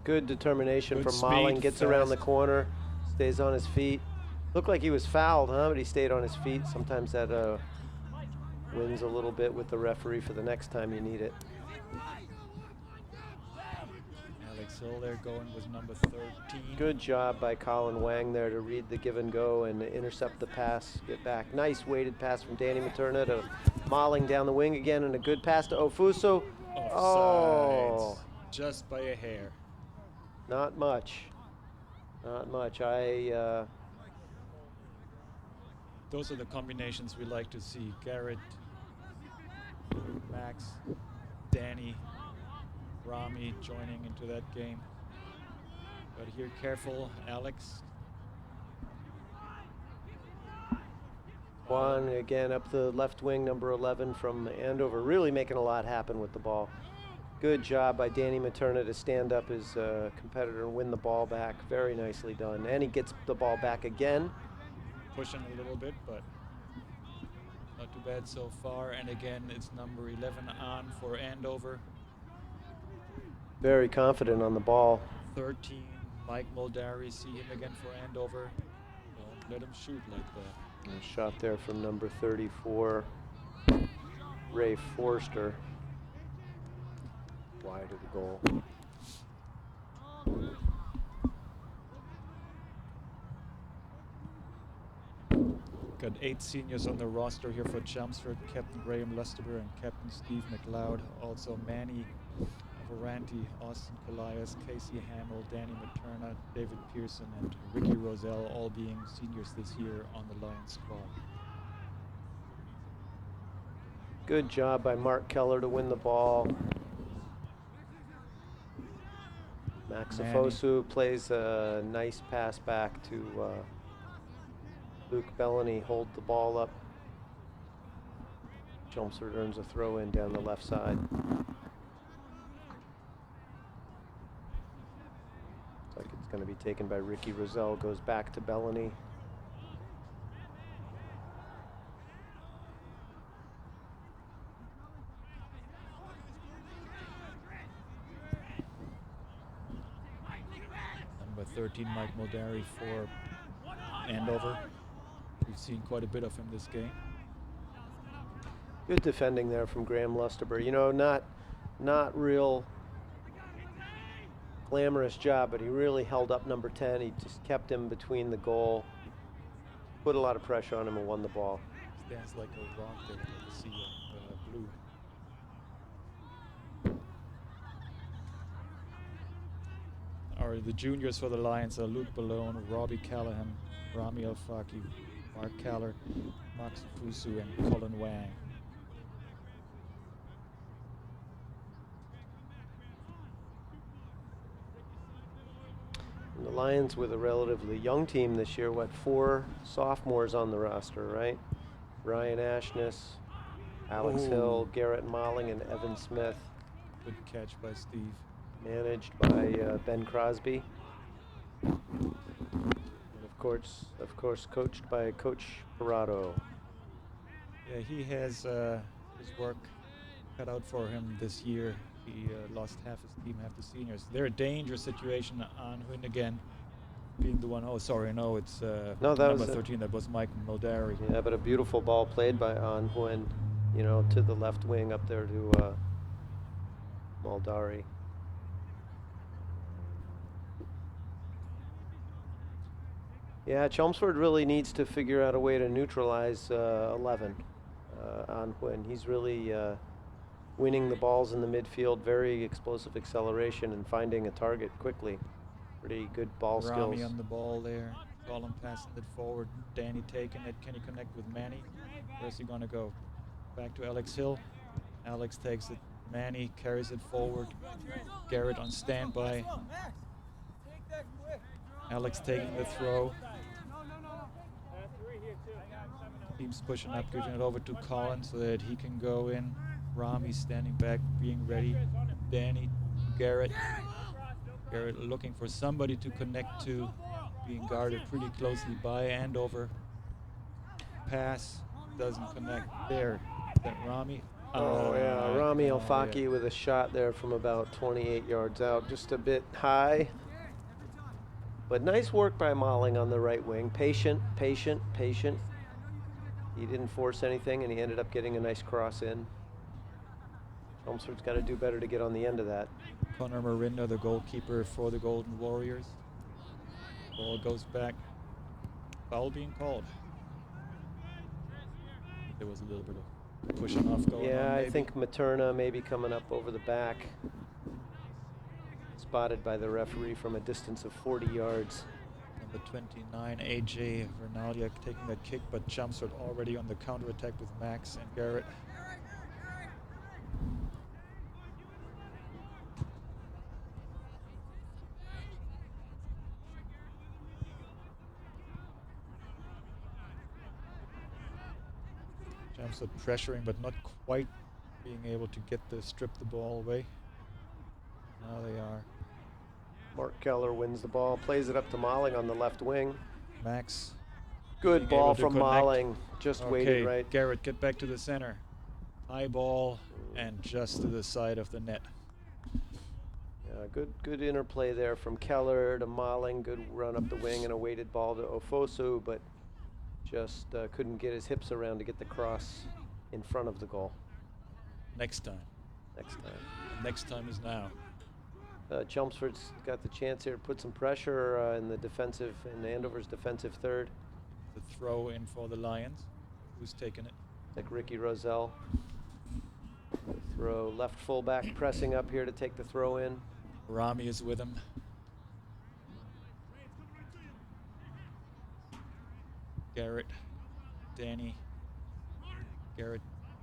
Good determination Good from Malling. speed, Gets fast. around the corner, stays on his feet. Looked like he was fouled, huh? But he stayed on his feet. Sometimes that wins a little bit with the referee for the next time you need it. Alex Hill there going with number 13. Good job by Colin Wang there to read the give and go and intercept the pass, get back. Nice weighted pass from Danny Materna to Malling down the wing again, and a good pass to Ofuso. Offside. Oh, Just by a hair. not much. Not much. those are the combinations we like to see. Garrett, Max, Danny, Rami joining into that game. But here, careful, Alex. Juan again up the left wing, number 11 from Andover, really making a lot happen with the ball. Good job by Danny Materna to stand up his competitor and win the ball back. Very nicely done. And he gets the ball back again. Pushing a little bit, but not too bad so far. And again, it's number 11 on for Andover. Very confident on the ball. 13, Mike Muldari. See him again for Andover. Don't let him shoot like that. A shot there from number 34, Ray Forster. Wide of the goal. Got 8 seniors on the roster here for Chelmsford. Captain Graham Lustaber and Captain Steve McLeod. Also Manny Varanti, Austin Colias, Casey Hamill, Danny Materna, David Pearson, and Ricky Roselle, all being seniors this year on the Lions squad. Good job by Mark Keller to win the ball. Max Afosu plays a nice pass back to Luke Bellany, hold the ball up. Chelmsford earns a throw in down the left side. Looks like it's going to be taken by Ricky Roselle, goes back to Bellany. Number 13, Mike Muldari for Andover. We've seen quite a bit of him this game. Good defending there from Graham Lustaber. You know, not real glamorous job, but he really held up number 10. He just kept him between the goal, put a lot of pressure on him, and won the ball. Stands like a rock there with the sea of blue. The juniors for the Lions are Luke Ballone, Robbie Callahan, Rami Alfaki, Mark Keller, Max Fusu, and Colin Wang. And the Lions with a relatively young team this year, what, 4 sophomores on the roster, right? Ryan Ashness, Alex Hill, Garrett Molling, and Evan Smith. Good catch by Steve. Managed by Ben Crosby. And of course, coached by Coach Parado. Yeah, he has his work cut out for him this year. He lost half his team, half the seniors. They're a dangerous situation on Huynh again, being the one. Oh, sorry, no, it's no, that number was 13. That was Mike Muldari. Yeah, but a beautiful ball played by An Huynh, you know, to the left wing up there to Muldari. Yeah, Chelmsford really needs to figure out a way to neutralize 11 An Huynh. He's really winning the balls in the midfield, very explosive acceleration and finding a target quickly. Pretty good ball skills. Rami on the ball there. Colin passing it forward. Danny taking it. Can he connect with Manny? Where's he going to go? Back to Alex Hill. Alex takes it. Manny carries it forward. Garrett on standby. Alex taking the throw. Team's pushing up, giving it over to Colin so that he can go in. Rami standing back, being ready. Danny, Garrett. Garrett looking for somebody to connect to, being guarded pretty closely by Andover. Pass doesn't connect. There, is that Rami? Oh yeah, Rami Alfaki with a shot there from about 28 yards out, just a bit high. But nice work by Molling on the right wing. Patient. He didn't force anything, and he ended up getting a nice cross in. Chelmsford's got to do better to get on the end of that. Connor Marinda, the goalkeeper for the Golden Warriors. Ball goes back. Foul being called. There was a little bit of pushing off going on. Yeah, I think Materna maybe coming up over the back. Spotted by the referee from a distance of 40 yards. Number 29, AJ Vernalia taking that kick, but Chelmsford already on the counter-attack with Max and Garrett. Chelmsford pressuring, but not quite being able to strip the ball away. Now they are. Mark Keller wins the ball, plays it up to Molling on the left wing. Max. Good ball from Molling, just waited right. Garrett, get back to the center. High ball and just to the side of the net. Yeah, good interplay there from Keller to Molling. Good run up the wing and a weighted ball to Ofosu, but just couldn't get his hips around to get the cross in front of the goal. Next time. Next time. Next time is now. Chelmsford's got the chance here to put some pressure in Andover's defensive third. The throw in for the Lions. Who's taking it? Like Ricky Roselle. Throw left fullback pressing up here to take the throw in. Rami is with him. Garrett, Danny. Garrett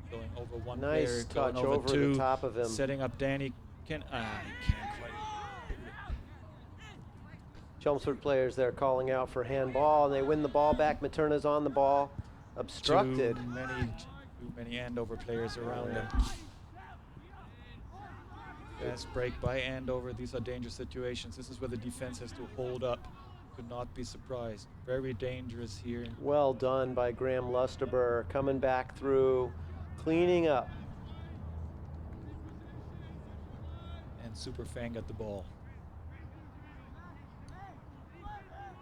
going over one player. Nice touch going over two, the top of him. Setting up Danny. He can't quite. Chelmsford players there calling out for handball, and they win the ball back. Materna's on the ball, obstructed. Too many Andover players around him. Fast break by Andover. These are dangerous situations. This is where the defense has to hold up. Could not be surprised. Very dangerous here. Well done by Graham Lusterber, coming back through, cleaning up. And Superfang got the ball.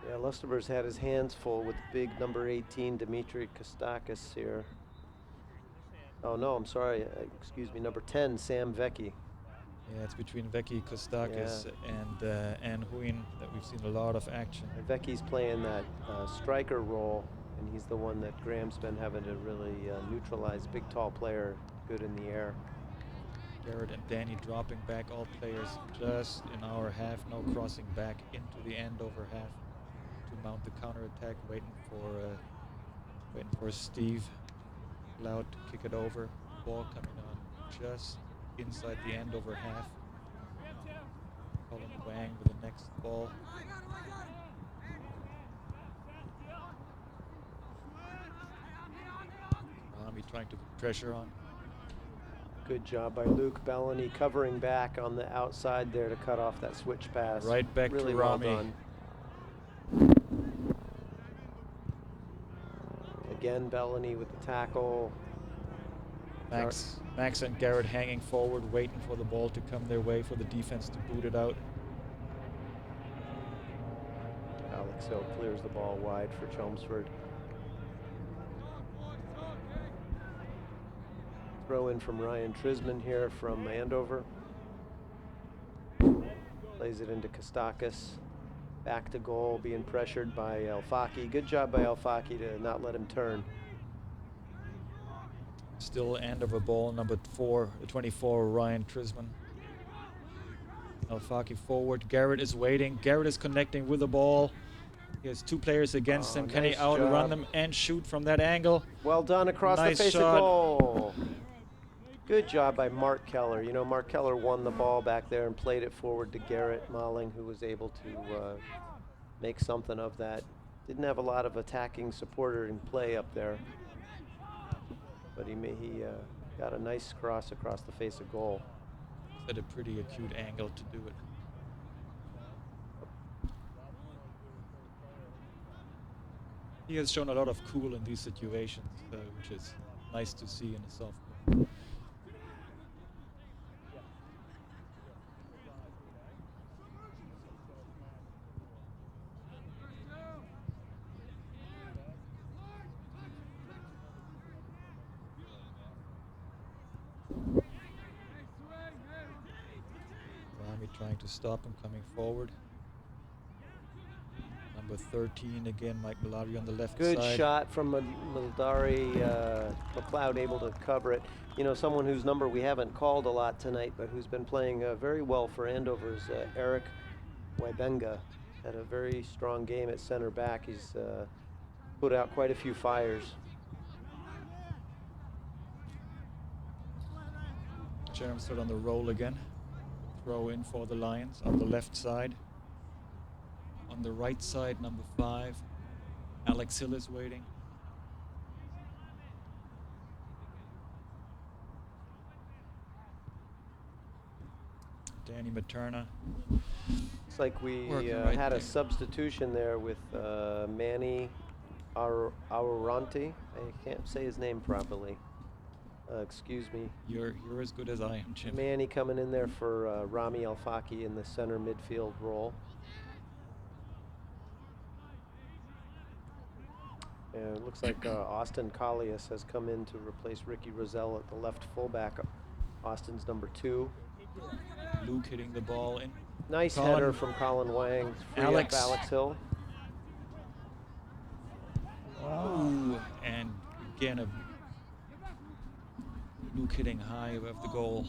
Yeah, Lusterber's had his hands full with big number 18, Dimitri Kostakis here. Oh no, I'm sorry, excuse me, number 10, Sam Vecchi. Yeah, it's between Vecchi, Kostakis, and Huyn that we've seen a lot of action. And Vecchi's playing that striker role, and he's the one that Graham's been having to really neutralize. Big, tall player, good in the air. Garrett and Danny dropping back, all players just in our half, no crossing back into the Andover half. Mount the counter-attack, waiting for Steve Loud to kick it over. Ball coming on just inside the Andover half. Colin Wang with the next ball. Rami trying to put pressure on. Good job by Luke Bellany covering back on the outside there to cut off that switch pass. Right back really to well Rami. Done. Again, Bellany with the tackle. Max and Garrett hanging forward, waiting for the ball to come their way for the defense to boot it out. Alex Hill clears the ball wide for Chelmsford. Throw in from Ryan Trisman here from Andover. Plays it into Kostakis. Back to goal, being pressured by El Faki. Good job by El Faki to not let him turn. Still Andover ball, number 24, Ryan Trisman. El Faki forward. Garrett is waiting. Garrett is connecting with the ball. He has two players against him. Can he outrun them and shoot from that angle? Well done across the face of goal. Good job by Mark Keller. You know, Mark Keller won the ball back there and played it forward to Garrett Molling, who was able to make something of that. Didn't have a lot of attacking supporter in play up there, but he got a nice cross across the face of goal. At a pretty acute angle to do it. He has shown a lot of cool in these situations, which is nice to see in a sophomore. Trying to stop him coming forward. Number 13 again, Mike Malari on the left side. Good shot from Mildari. McLeod able to cover it. You know, someone whose number we haven't called a lot tonight, but who's been playing very well for Andover is Eric Waibenga. Had a very strong game at center back. He's put out quite a few fires. Chelmsford on the roll again. Throw in for the Lions on the left side. On the right side, number 5, Alex Hill is waiting. Danny Materna. Looks like we Right had there. a substitution there with Manny Aruranti. I can't say his name properly. Excuse me. You're as good as I am, Jim. Manny coming in there for Rami Alfaki in the center midfield role. And it looks like Austin Collius has come in to replace Ricky Rosell at the left fullback. Austin's number 2. Luke hitting the ball in. Nice Colin. header from Colin Wang. Free Alex. up Alex Hill. Ooh, and again a Luke hitting high above the goal.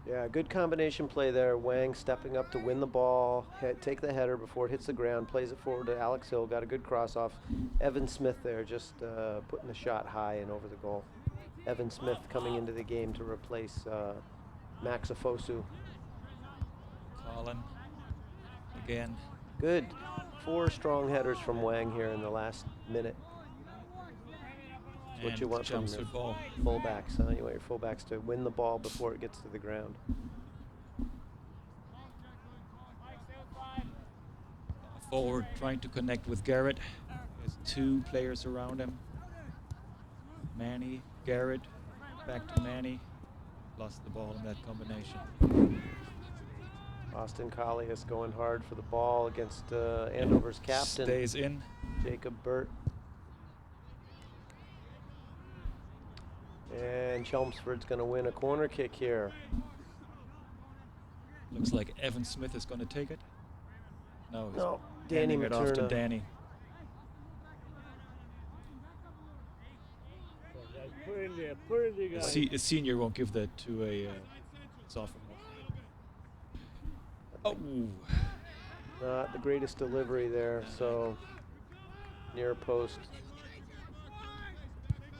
Yeah, good combination play there. Wang stepping up to win the ball, take the header before it hits the ground, plays it forward to Alex Hill, got a good cross off. Evan Smith there just putting the shot high and over the goal. Evan Smith coming into the game to replace Max Afosu. Colin again. Good. 4 strong headers from Wang here in the last minute. That's what you want from your ball. fullbacks, huh? You want your fullbacks to win the ball before it gets to the ground. Forward trying to connect with Garrett. There's 2 players around him. Manny, Garrett, back to Manny. Lost the ball in that combination. Austin Collius going hard for the ball against Andover's captain. Stays in. Jacob Burt. And Chelmsford's going to win a corner kick here. Looks like Evan Smith is going to take it. No, he's No, Danny handing it off to Materna. Danny. A senior won't give that to a sophomore. Oh, Not the greatest delivery there, so near post.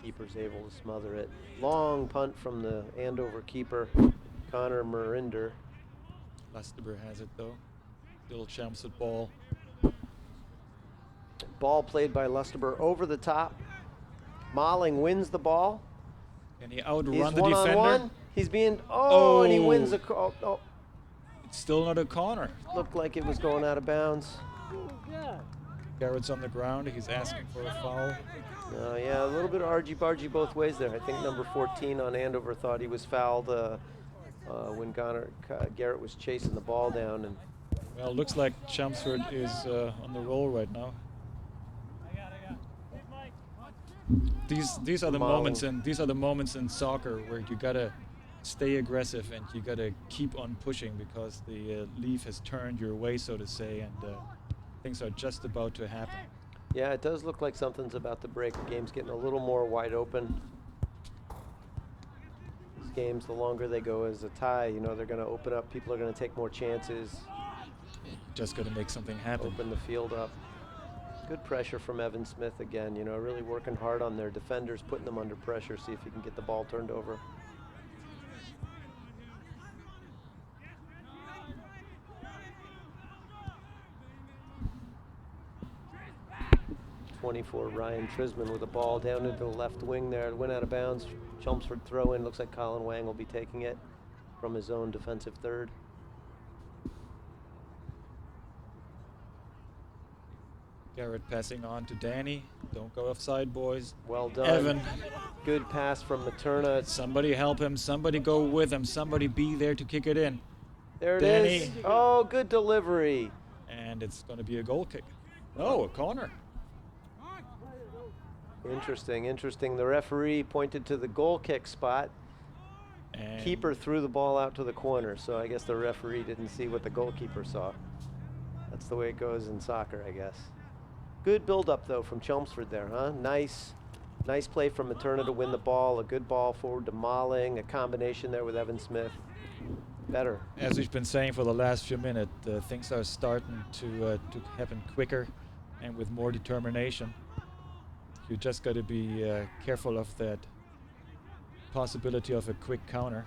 Keeper's able to smother it. Long punt from the Andover keeper, Connor Merinder. Lastable has it though. Little Chelmsford ball. Ball played by Lustber over the top. Malling wins the ball. Can he He's outrun the one-on-one. defender? He's being, and he wins a, It's still not a corner. looked like it was going out of bounds. Garrett's on the ground. He's asking for a foul. Yeah, a little bit of argy-bargy both ways there. I think number 14 on Andover thought he was fouled when Garrett was chasing the ball down. And Well, looks like Chelmsford is on the roll right now. These are the moments in soccer where you gotta stay aggressive and you gotta keep on pushing because the leaf has turned your way, so to say, and things are just about to happen. yeah, it does look like something's about to break. The game's getting a little more wide open. These games, the longer they go as a tie, they're going to open up. People are going to take more chances, Just gotta make something happen. open the field up. Good pressure from Evan Smith again, really working hard on their defenders, putting them under pressure, see if he can get the ball turned over. .24 Ryan Trisman with the ball down into the left wing there. It went out of bounds. Chelmsford throw in. Looks like Colin Wang will be taking it from his own defensive third. Garrett passing on to Danny. Don't go offside, boys. Well done. Evan. Good pass from Materna. Somebody help him. Somebody go with him. Somebody be there to kick it in. There it Danny. is. Oh, good delivery. And it's going to be a goal kick. No, a corner. Interesting. The referee pointed to the goal kick spot. And Keeper threw the ball out to the corner, so I guess the referee didn't see what the goalkeeper saw. That's the way it goes in soccer, I guess. Good build-up, though, from Chelmsford there, huh? Nice play from Materna to win the ball. A good ball forward to Malling. A combination there with Evan Smith. better. As we've been saying for the last few minutes, things are starting to happen quicker and with more determination. You just got to be careful of that possibility of a quick counter.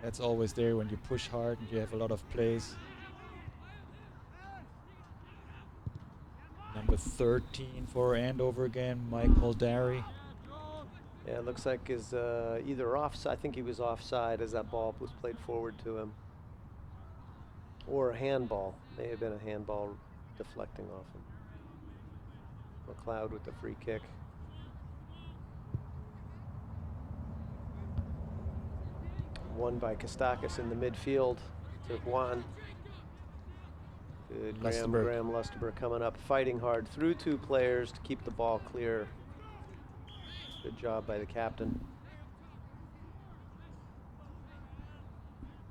That's always there when you push hard and you have a lot of plays. Number 13 for Andover again, Mike Muldari. Yeah, it looks like is either offside. I think he was offside as that ball was played forward to him. Or a handball. May have been a handball deflecting off him. McLeod with the free kick. Won by Kostakis in the midfield to Juan. Good. Graham Lusterberg coming up, fighting hard through two players to keep the ball clear. Good job by the captain.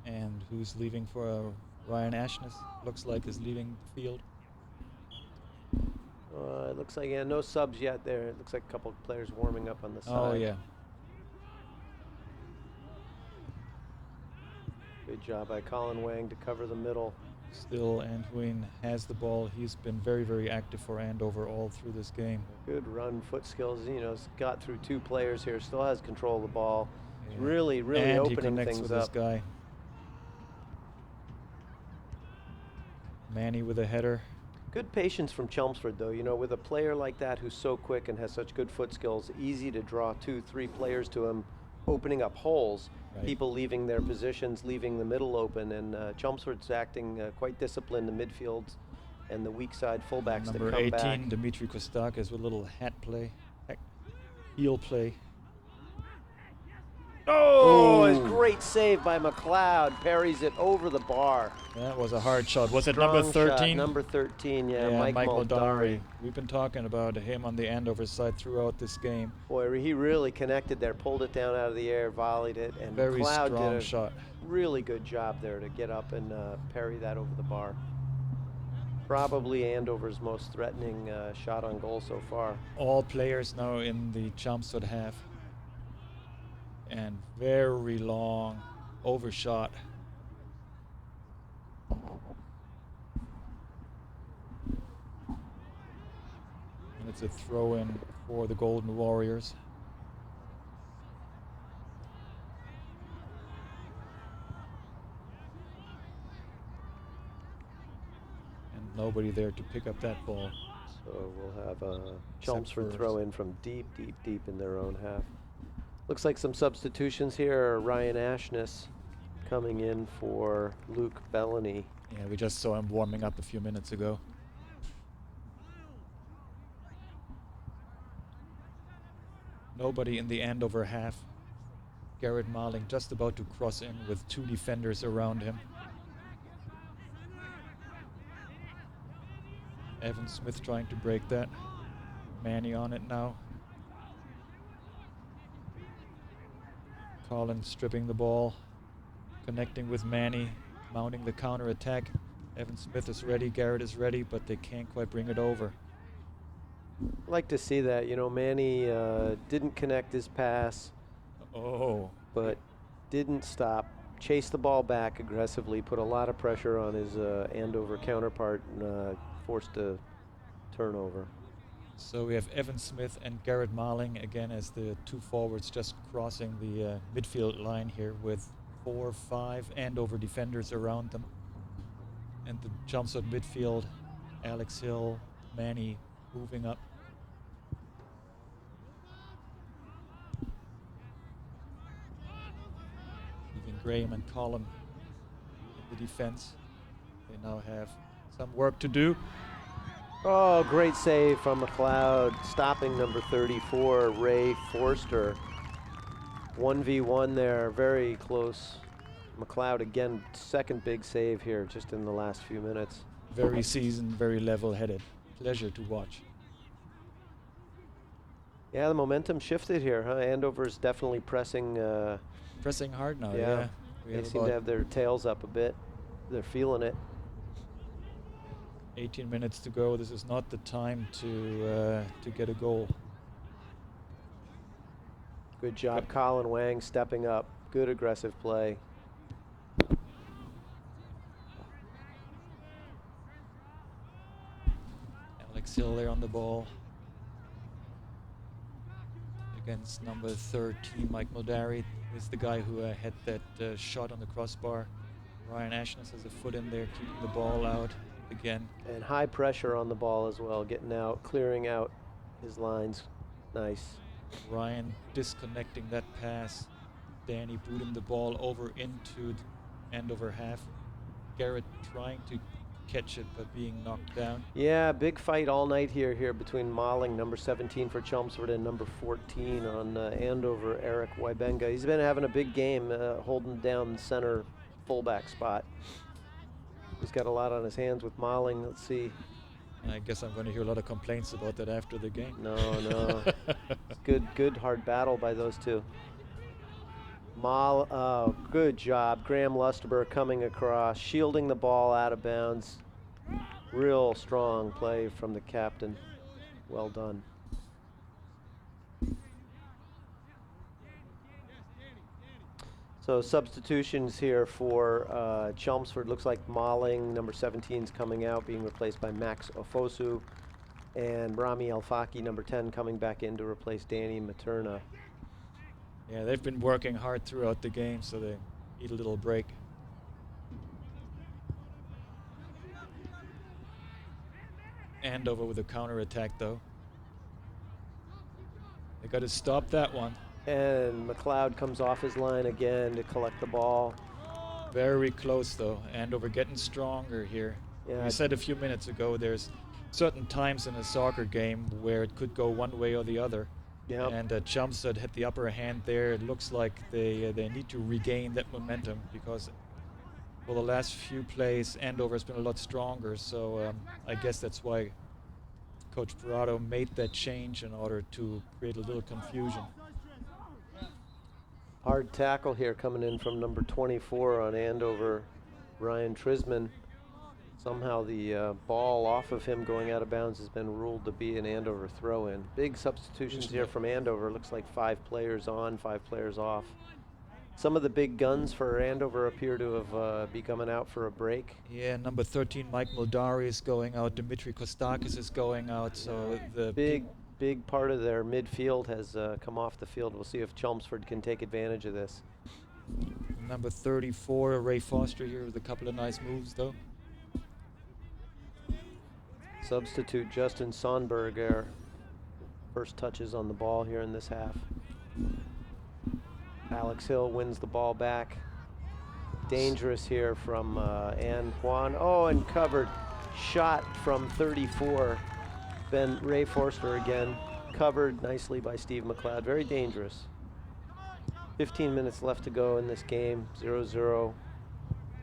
And who's leaving for Ryan Ashness? Looks like is leaving the field. It looks like, yeah, no subs yet there. It looks like a couple of players warming up on the side. Oh, yeah. Good job by Colin Wang to cover the middle. Still, Antoine has the ball. He's been very, very active for Andover all through this game. Good run, foot skills. You know, he's got through two players here. Still has control of the ball. Yeah. Really, really and opening he connects things with up. This guy. Manny with a header. Good patience from Chelmsford, though. You know, with a player like that who's so quick and has such good foot skills, easy to draw 2-3 players to him, opening up holes. Right. People leaving their positions, leaving the middle open, and Chelmsford's acting quite disciplined in the midfield and the weak side fullbacks that come back. Number 18, Dimitri Kostakis with a little hat play, heel play. Oh, a great save by McLeod. Parries it over the bar. That was a hard shot. Was it Strong number 13? Shot, number 13, yeah, Mike Muldari. We've been talking about him on the Andover side throughout this game. Boy, he really connected there, pulled it down out of the air, volleyed it, and very McLeod strong did a shot. Really good job there to get up and parry that over the bar. Probably Andover's most threatening shot on goal so far. All players now in the Chelmsford half. And very long overshot. And it's a throw in for the Golden Warriors. And nobody there to pick up that ball. So we'll have a Chelmsford throw in from deep, deep, deep in their own half. Looks like some substitutions here. Ryan Ashness coming in for Luke Bellany. Yeah, we just saw him warming up a few minutes ago. Nobody in the Andover half. Garrett Marling just about to cross in with two defenders around him. Evan Smith trying to break that. Manny on it now. Collins stripping the ball, connecting with Manny, mounting the counter attack. Evan Smith is ready, Garrett is ready, but they can't quite bring it over. I'd like to see that. You know, Manny didn't connect his pass. Oh. But didn't stop. Chased the ball back aggressively, put a lot of pressure on his Andover counterpart, and forced a turnover. So we have Evan Smith and Garrett Marling again as the two forwards just crossing the midfield line here with 4 or 5 Andover defenders around them. And the Chelmsford midfield, Alex Hill, Manny moving up. Leaving Graham and Colin in the defense. They now have some work to do. Oh, great save from McLeod, stopping number 34, Ray Forster. 1v1 there, very close. McLeod again, second big save here just in the last few minutes. Very seasoned, very level-headed. Pleasure to watch. Yeah, the momentum shifted here, huh? Andover's definitely pressing. Pressing hard now, yeah. They seem to have their tails up a bit. They're feeling it. 18 minutes to go. This is not the time to get a goal. Good job, Colin Wang stepping up. Good aggressive play. Hill there on the ball. Against number 13, Mike Muldari is the guy who had that shot on the crossbar. Ryan Ashness has a foot in there, keeping the ball out again. And high pressure on the ball as well, getting out, clearing out his lines. Nice. Ryan disconnecting that pass. Danny booting the ball over into the Andover half. Garrett trying to catch it but being knocked down. Yeah, big fight all night here between Malling, number 17 for Chelmsford, and number 14 on Andover, Eric Wybenga. He's been having a big game holding down the center fullback spot. He's got a lot on his hands with Malling. Let's see. I guess I'm going to hear a lot of complaints about that after the game. No. Good hard battle by those two. Good job. Graham Lusterberg coming across, shielding the ball out of bounds. Real strong play from the captain. Well done. So substitutions here for Chelmsford. Looks like Malling, number 17, is coming out, being replaced by Max Ofosu. And Rami Alfaki, number 10, coming back in to replace Danny Materna. Yeah, they've been working hard throughout the game, so they need a little break. Andover with a counterattack, though. They got to stop that one. And McLeod comes off his line again to collect the ball. Very close, though. Andover getting stronger here. Yeah. We said a few minutes ago there's certain times in a soccer game where it could go one way or the other. Yep. And Chelmsford had the upper hand there. It looks like they need to regain that momentum because for the last few plays, Andover has been a lot stronger. So I guess that's why Coach Parado made that change in order to create a little confusion. Hard tackle here coming in from number 24 on Andover, Ryan Trisman. Somehow the ball off of him going out of bounds has been ruled to be an Andover throw-in. Big substitutions here from Andover. Looks like 5 players on, 5 players off. Some of the big guns for Andover appear to have be coming out for a break. Yeah, number 13, Mike Muldari is going out. Dimitri Kostakis is going out. So the big part of their midfield has come off the field. We'll see if Chelmsford can take advantage of this. Number 34, Ray Foster here with a couple of nice moves, though. Substitute Justin Sonberger. First touches on the ball here in this half. Alex Hill wins the ball back. Dangerous here from Ann Juan. Oh, and covered. Shot from 34. Then Ray Forster again. Covered nicely by Steve McLeod. Very dangerous. 15 minutes left to go in this game. 0-0.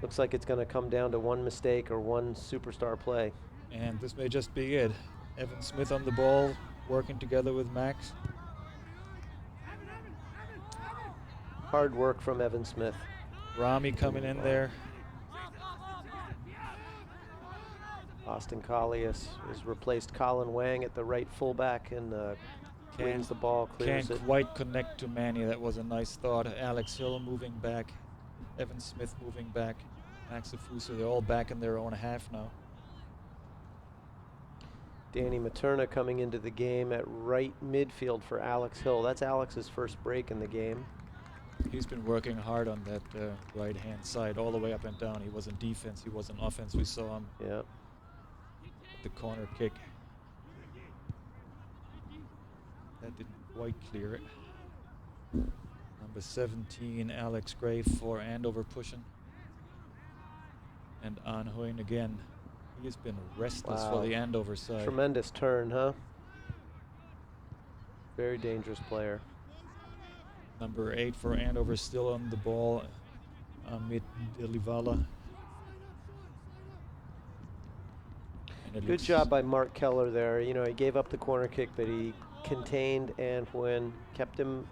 Looks like it's going to come down to one mistake or one superstar play. And this may just be it. Evan Smith on the ball, working together with Max. Hard work from Evan Smith. Rami coming in there. Austin Collius has replaced Colin Wang at the right fullback and wins the ball, clears Can't quite connect to Manny. That was a nice thought. Alex Hill moving back. Evan Smith moving back. Max Afuso, they're all back in their own half now. Danny Materna coming into the game at right midfield for Alex Hill. That's Alex's first break in the game. He's been working hard on that right-hand side all the way up and down. He was in defense. He was in offense. We saw him at the corner kick. That didn't quite clear it. Number 17, Alex Gray for Andover pushing. And Anhuyn again. He has been restless for the Andover side. Tremendous turn, huh? Very dangerous player. Number 8 for Andover still on the ball. Amit Delivala. Good job by Mark Keller there. You know, he gave up the corner kick, but he contained Anhuyn, kept him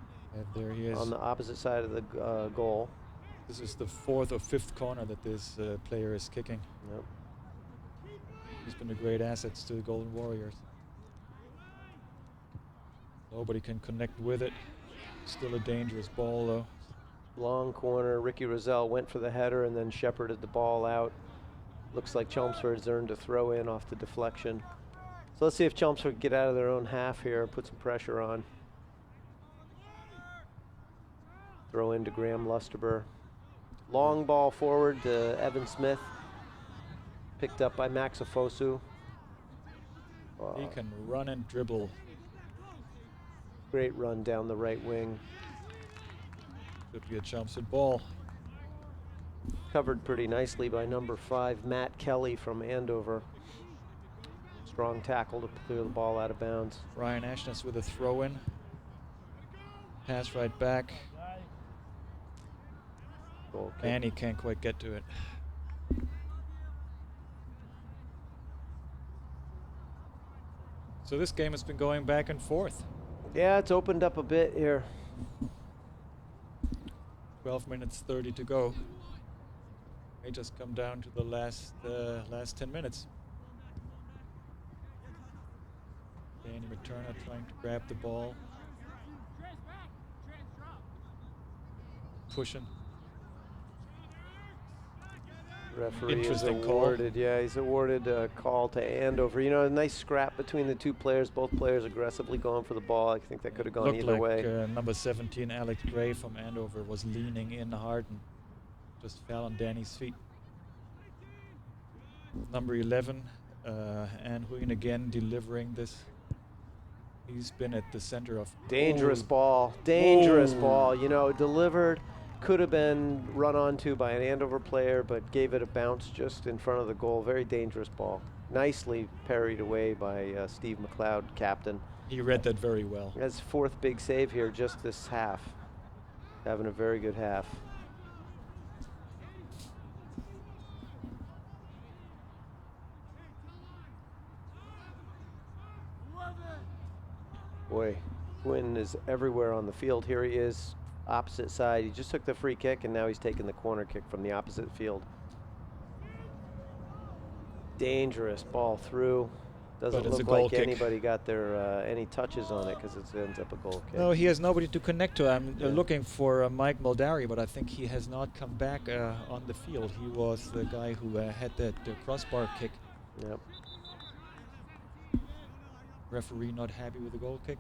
there he is. On the opposite side of the goal. This is the 4th or 5th corner that this player is kicking. Yep. He's been a great asset to the Golden Warriors. Nobody can connect with it. Still a dangerous ball, though. Long corner. Ricky Rozelle went for the header and then shepherded the ball out. Looks like Chelmsford's earned a throw in off the deflection. So So let's see if Chelmsford get out of their own half here, put some pressure on. Throw into Graham Lusterber. Long ball forward to Evan Smith. Picked up by Max Afosu. He can run and dribble. Great run down the right wing. Should be a Chelmsford ball. Covered pretty nicely by number 5, Matt Kelly from Andover. Strong tackle to clear the ball out of bounds. Ryan Ashness with a throw-in. Pass right back. Goal kick. And he can't quite get to it. So this game has been going back and forth. Yeah, it's opened up a bit here. 12 minutes 30 to go. May just come down to the last 10 minutes. Danny Materna trying to grab the ball. Pushing. Referee Interesting is call. awarded. Yeah, he's awarded a call to Andover. You know, a nice scrap between the two players. Both players aggressively going for the ball. I think that could have gone Looked either like way. number 17, Alex Gray from Andover, was leaning in hard and just fell on Danny's feet. Number 11, Ann Huynh again delivering this. He's been at the center of Dangerous ball. Dangerous ball. You know, delivered. Could have been run onto by an Andover player, but gave it a bounce just in front of the goal. Very dangerous ball. Nicely parried away by Steve McLeod, captain. He read that very well. That's 4th big save here just this half. Having a very good half. Boy, Quinn is everywhere on the field. Here he is, opposite side. He just took the free kick, and now he's taking the corner kick from the opposite field. Dangerous ball through. Doesn't look like anybody got their any touches on it because it ends up a goal kick. No, he has nobody to connect to. I'm looking for Mike Moldari, but I think he has not come back on the field. He was the guy who had that crossbar kick. Yep. Referee not happy with the goal kick.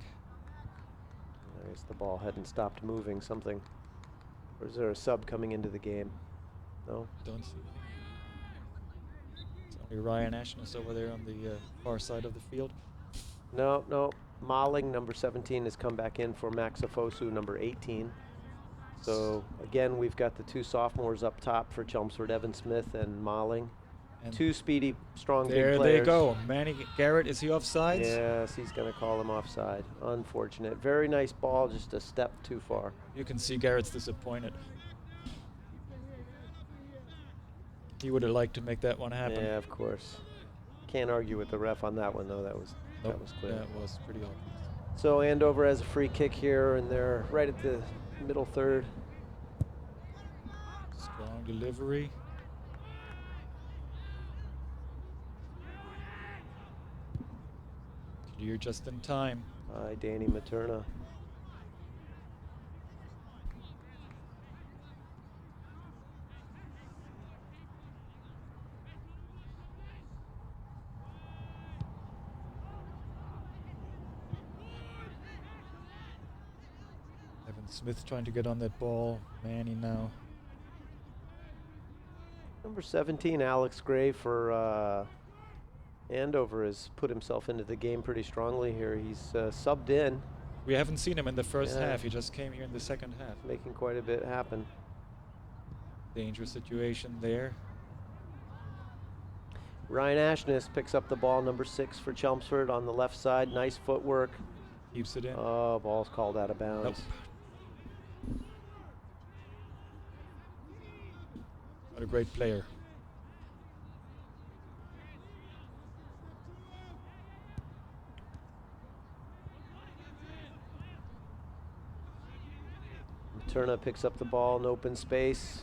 I guess the ball hadn't stopped moving. Something. Or is there a sub coming into the game? No. Don't see. It's only Ryan Ashness over there on the far side of the field. No. Molling, number 17, has come back in for Max Afosu, number 18. So again, we've got the 2 sophomores up top for Chelmsford, Evan Smith and Molling. And 2 speedy, strong big players. There they go. Manny Garrett, is he offside? Yes, he's going to call him offside. Unfortunate. Very nice ball, just a step too far. You can see Garrett's disappointed. He would have liked to make that one happen. Yeah, of course. Can't argue with the ref on that one, though. That was clear. That was pretty obvious. So Andover has a free kick here, and they're right at the middle third. Strong delivery. Clear just in time. By Danny Materna. Evan Smith trying to get on that ball. Manny now. Number 17, Alex Gray for Andover has put himself into the game pretty strongly here. He's subbed in. We haven't seen him in the first half. He just came here in the second half. Making quite a bit happen. Dangerous situation there. Ryan Ashness picks up the ball, number 6 for Chelmsford on the left side. Nice footwork. Keeps it in. Oh, ball's called out of bounds. Nope. What a great player. Turner picks up the ball in open space.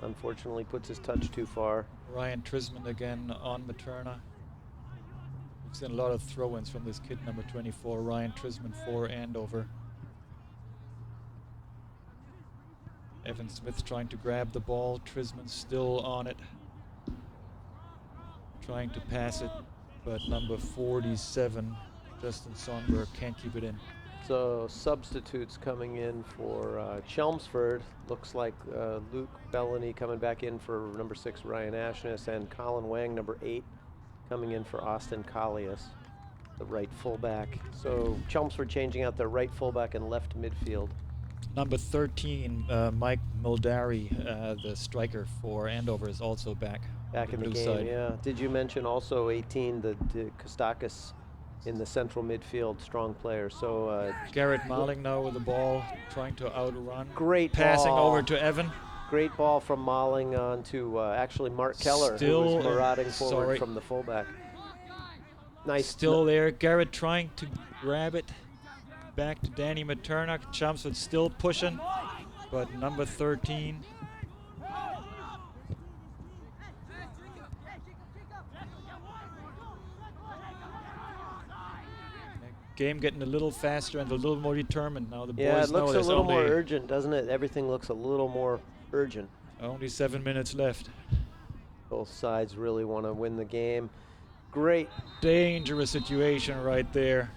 Unfortunately puts his touch too far. Ryan Trisman again on Materna. We've seen a lot of throw-ins from this kid, number 24, Ryan Trisman for Andover. Evan Smith trying to grab the ball. Trisman still on it. Trying to pass it. but number 47, Justin Sonberg, can't keep it in. So substitutes coming in for Chelmsford. Looks like Luke Bellany coming back in for number 6, Ryan Ashness, and Colin Wang, number 8, coming in for Austin Collius, the right fullback. So Chelmsford changing out their right fullback and left midfield. Number 13, Mike Muldari, the striker for Andover, is also back. Back in the game, side. yeah. Did you mention also 18, the Kostakis in the central midfield, strong player. So Garrett Marling now with the ball, trying to outrun. Great passing ball. over to Evan. Great ball from Marling on to actually Mark Keller, Still who was marauding forward sorry. from the fullback. Nice. Still there. Garrett trying to grab it. Back to Danny Materna. Chelmsford still pushing, but number 13. Game getting a little faster and a little more determined now. The boys Yeah, it know looks a there's little more only urgent, doesn't it? Everything looks a little more urgent. only 7 minutes left. Both sides really want to win the game. Great. Dangerous situation right there.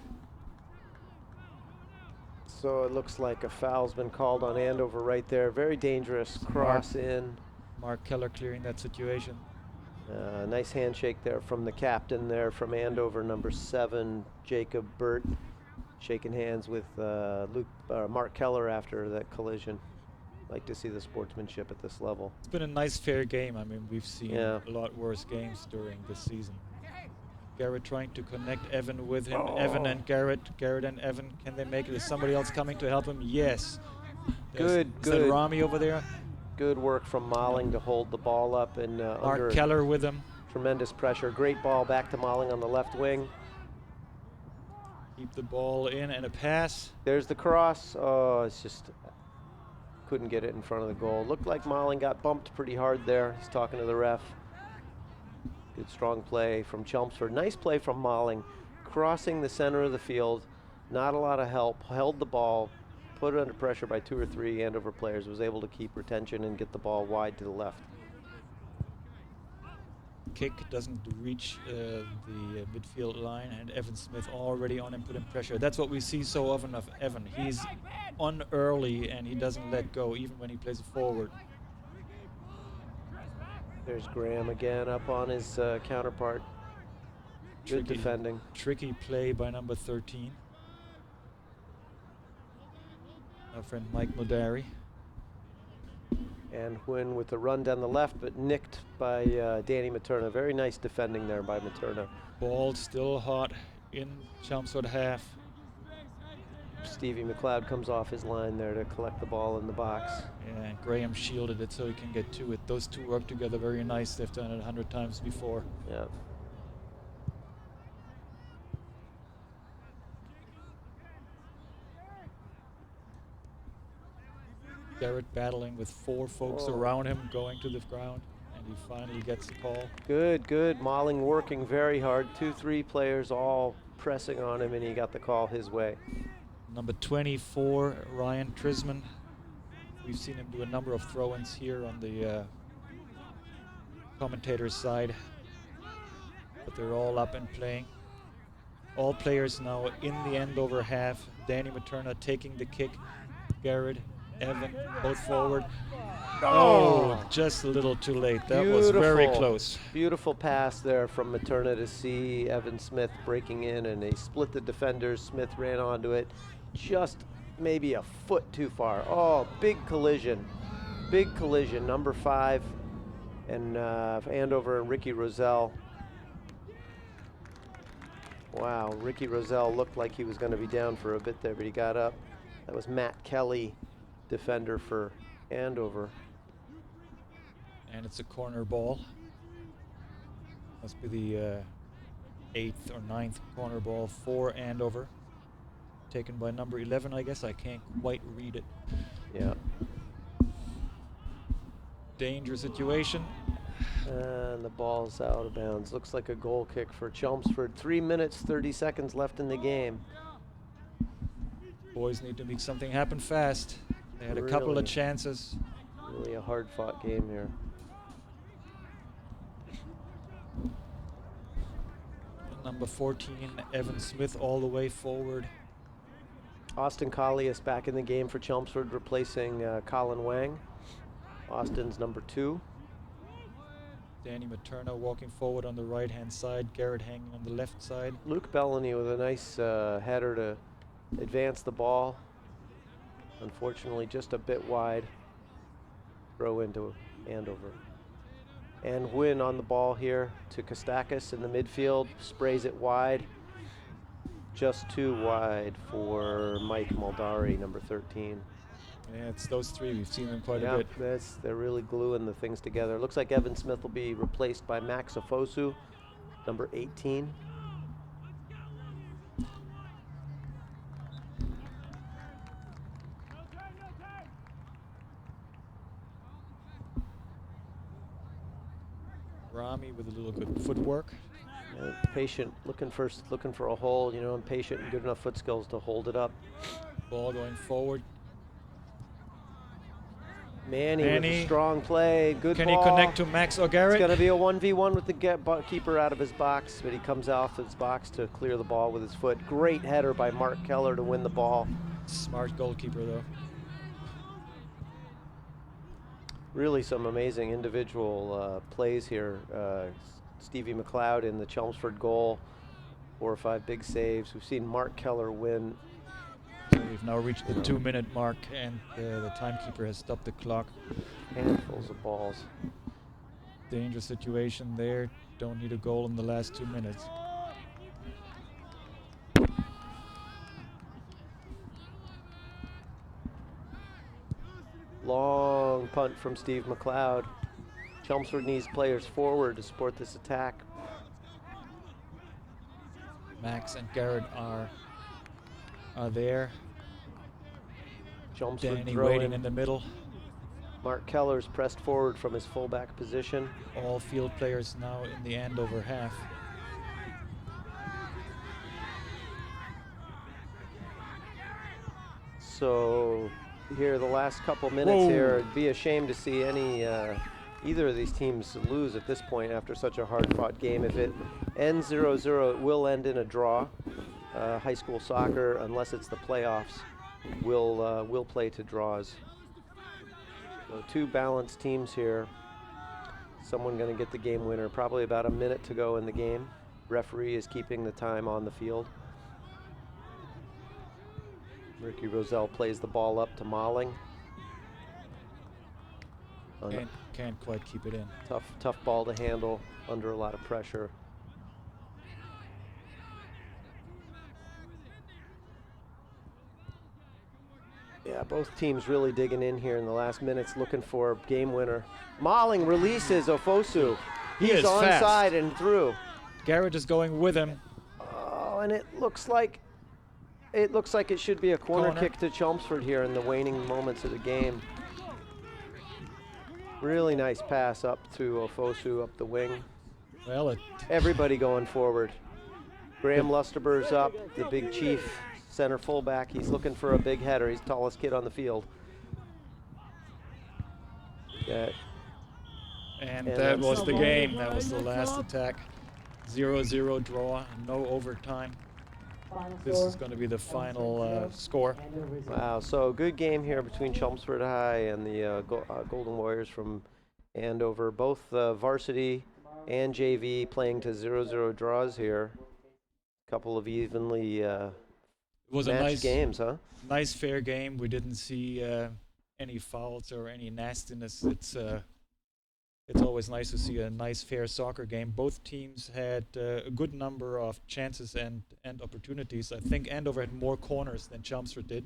So it looks like a foul's been called on Andover right there. Very dangerous cross in. Mark Keller clearing that situation. Nice handshake there from the captain there from Andover, number 7, Jacob Burt, shaking hands with Mark Keller after that collision. Like to see the sportsmanship at this level. It's been a nice, fair game. I mean, we've seen Yeah. a lot worse games during this season. Garrett trying to connect Evan with him. Oh. Evan and Garrett. Garrett and Evan. Can they make it? Is somebody else coming to help him? Yes. Is that Good. Rami over there? Good work from Marling to hold the ball up and Mark under Keller with him. tremendous pressure. Great ball back to Marling on the left wing. Keep the ball in and a pass. There's the cross. Oh, it's just couldn't get it in front of the goal. Looked like Marling got bumped pretty hard there. He's talking to the ref. Good strong play from Chelmsford. Nice play from Marling. Crossing the center of the field. Not a lot of help. Held the ball. Put it under pressure by 2 or 3 Andover players. Was able to keep retention and get the ball wide to the left. Kick doesn't reach the midfield line, and Evan Smith already on him, putting pressure. That's what we see so often of Evan. He's on early and he doesn't let go even when he plays it forward. There's Graham again up on his counterpart. Good defending. Tricky play by number 13. Our friend Mike Muldari. And Huynh with the run down the left, but nicked by Danny Materna. Very nice defending there by Materna. Ball still hot in Chelmsford half. Stevie McLeod comes off his line there to collect the ball in the box. Yeah, and Graham shielded it so he can get to it. Those two work together very nice. They've done it 100 times before. Yeah. Garrett battling with 4 folks around him, going to the ground, and he finally gets the call. Good. Marling working very hard. 2-3 players all pressing on him, and he got the call his way. Number 24, Ryan Trisman. We've seen him do a number of throw-ins here on the commentator's side, but they're all up and playing. All players now in the Andover half. Danny Materna taking the kick. Garrett, Evan, both forward. Oh, just a little too late. That was very close. Beautiful pass there from Materna to see Evan Smith breaking in, and they split the defenders. Smith ran onto it just maybe a foot too far. Oh, big collision. Big collision. Number 5 and Andover and Ricky Roselle. Wow, Ricky Roselle looked like he was going to be down for a bit there, but he got up. That was Matt Kelly, defender for Andover. And it's a corner ball. Must be the 8th or 9th corner ball for Andover. Taken by number 11, I guess. I can't quite read it. Yeah. Dangerous situation. And the ball's out of bounds. Looks like a goal kick for Chelmsford. 3 minutes, 30 seconds left in the game. Boys need to make something happen fast. They had a couple of chances. Really a hard-fought game here. number 14, Evan Smith, all the way forward. Austin Colley is back in the game for Chelmsford, replacing Colin Wang. Austin's number 2. Danny Materna walking forward on the right-hand side, Garrett hanging on the left side. Luke Bellany with a nice header to advance the ball. Unfortunately, just a bit wide. Throw into Andover. And Wynn on the ball here to Kostakis in the midfield, sprays it wide. Just too wide for Mike Muldari, number 13. Yeah, it's those three. We've seen them quite a bit. They're really gluing the things together. Looks like Evan Smith will be replaced by Max Ofosu, number 18. Rami with a little good footwork. Patient, looking for a hole, and patient and good enough foot skills to hold it up. Ball going forward. Manny with a strong play, good Can ball. he connect to Max or Garrett? It's going to be a 1v1 with the keeper out of his box, but he comes off his box to clear the ball with his foot. Great header by Mark Keller to win the ball. Smart goalkeeper, though. Really some amazing individual plays here. Stevie McLeod in the Chelmsford goal, 4 or 5 big saves. We've seen Mark Keller win. So we've now reached the 2-minute mark, and the timekeeper has stopped the clock. Handfuls of balls. Dangerous situation there. Don't need a goal in the last 2 minutes. Long punt from Steve McLeod. Chelmsford needs players forward to support this attack. Max and Garrett are there. Chelmsford Danny throwing. waiting in the middle. Mark Keller's pressed forward from his fullback position. All field players now in the Andover half. So here, the last couple minutes here, it'd be a shame to see either of these teams lose at this point after such a hard-fought game. If it ends 0-0, it will end in a draw. High school soccer, unless it's the playoffs, will play to draws. So 2 balanced teams here. Someone going to get the game winner. Probably about a minute to go in the game. Referee is keeping the time on the field. Ricky Roselle plays the ball up to Malling. Can't quite keep it in. Tough ball to handle under a lot of pressure. Yeah, both teams really digging in here in the last minutes, looking for a game winner. Malling releases Ofosu. He's onside and through. Garrett is going with him. Oh, and it looks like it should be a corner kick to Chelmsford here in the waning moments of the game. Really nice pass up to Ofosu up the wing. Well, everybody going forward. Graham Lusterber's up, the big chief center fullback. He's looking for a big header. He's the tallest kid on the field. And that was the game. That was the last attack. 0-0 draw, no overtime. This is going to be the final score. Wow, so good game here between Chelmsford High and the Golden Warriors from Andover. Both Varsity and JV playing to 0-0 draws here. Couple of evenly it was matched a nice games, huh? Nice fair game. We didn't see any fouls or any nastiness. It's always nice to see a nice fair soccer game. Both teams had a good number of chances and opportunities. I think Andover had more corners than Chelmsford did.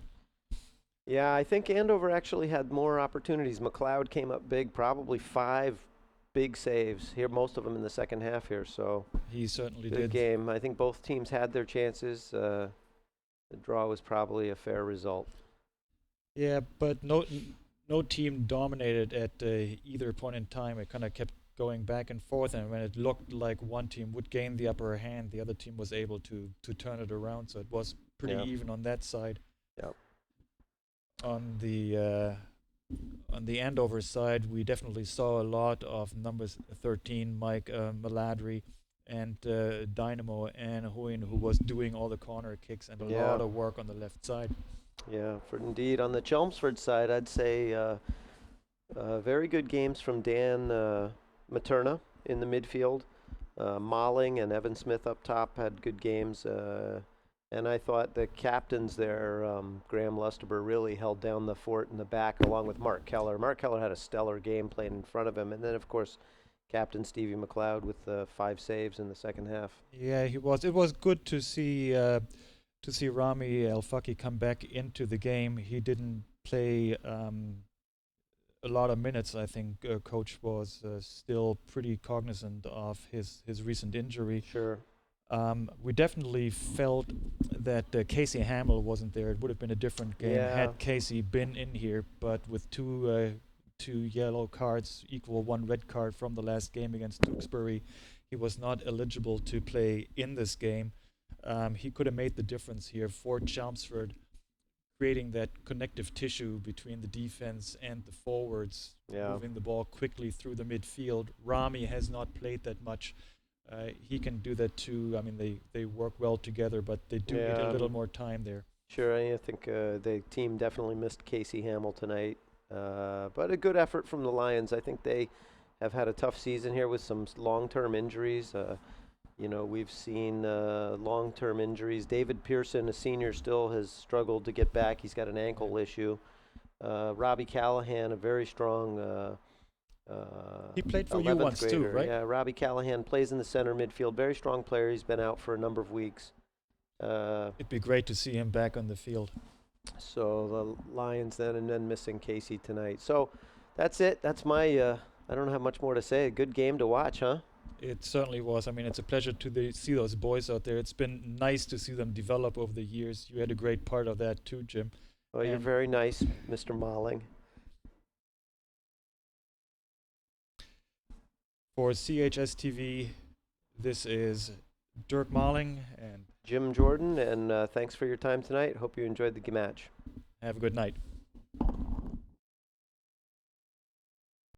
Yeah, I think Andover actually had more opportunities. McLeod came up big, probably 5 big saves here, most of them in the second half here. So he certainly good did. Game. I think both teams had their chances. The draw was probably a fair result. Yeah, but no team dominated at either point in time. It kind of kept going back and forth, and when it looked like one team would gain the upper hand, the other team was able to turn it around. So it was pretty even on that side. Yep. On the Andover side, we definitely saw a lot of numbers 13, Mike Maladry, and Dynamo and Huyn, who was doing all the corner kicks and a Yeah. lot of work on the left side. Yeah, for indeed. On the Chelmsford side, I'd say very good games from Dan Materna in the midfield. Molling and Evan Smith up top had good games. And I thought the captains there, Graham Lustaber, really held down the fort in the back along with Mark Keller. Mark Keller had a stellar game playing in front of him. And then, of course, Captain Stevie McLeod with 5 saves in the second half. Yeah, he was. It was good to see Rami El Faki come back into the game. He didn't play a lot of minutes. I think coach was still pretty cognizant of his recent injury. Sure. We definitely felt that Casey Hamill wasn't there. It would have been a different game had Casey been in here, but with two yellow cards equal 1 red card from the last game against Tewkesbury, he was not eligible to play in this game. He could have made the difference here for Chelmsford, creating that connective tissue between the defense and the forwards, moving the ball quickly through the midfield. Rami has not played that much. He can do that too. I mean, they work well together, but they do need a little more time there. Sure, I think the team definitely missed Casey Hamill tonight. But a good effort from the Lions. I think they have had a tough season here with some long-term injuries. We've seen long-term injuries. David Pearson, a senior, still has struggled to get back. He's got an ankle issue. Robbie Callahan, a very strong he played for you once grader. too, right? Yeah, Robbie Callahan plays in the center midfield. Very strong player. He's been out for a number of weeks. It'd be great to see him back on the field. So the Lions then, and then missing Casey tonight. So that's it. That's my, I don't have much more to say. A good game to watch, huh? It certainly was. I mean, it's a pleasure to see those boys out there. It's been nice to see them develop over the years. You had a great part of that too, Jim. Well, you're very nice, Mr. Molling. For CHS TV, this is Dirk Molling and Jim Jordan, and thanks for your time tonight. Hope you enjoyed the match. Have a good night.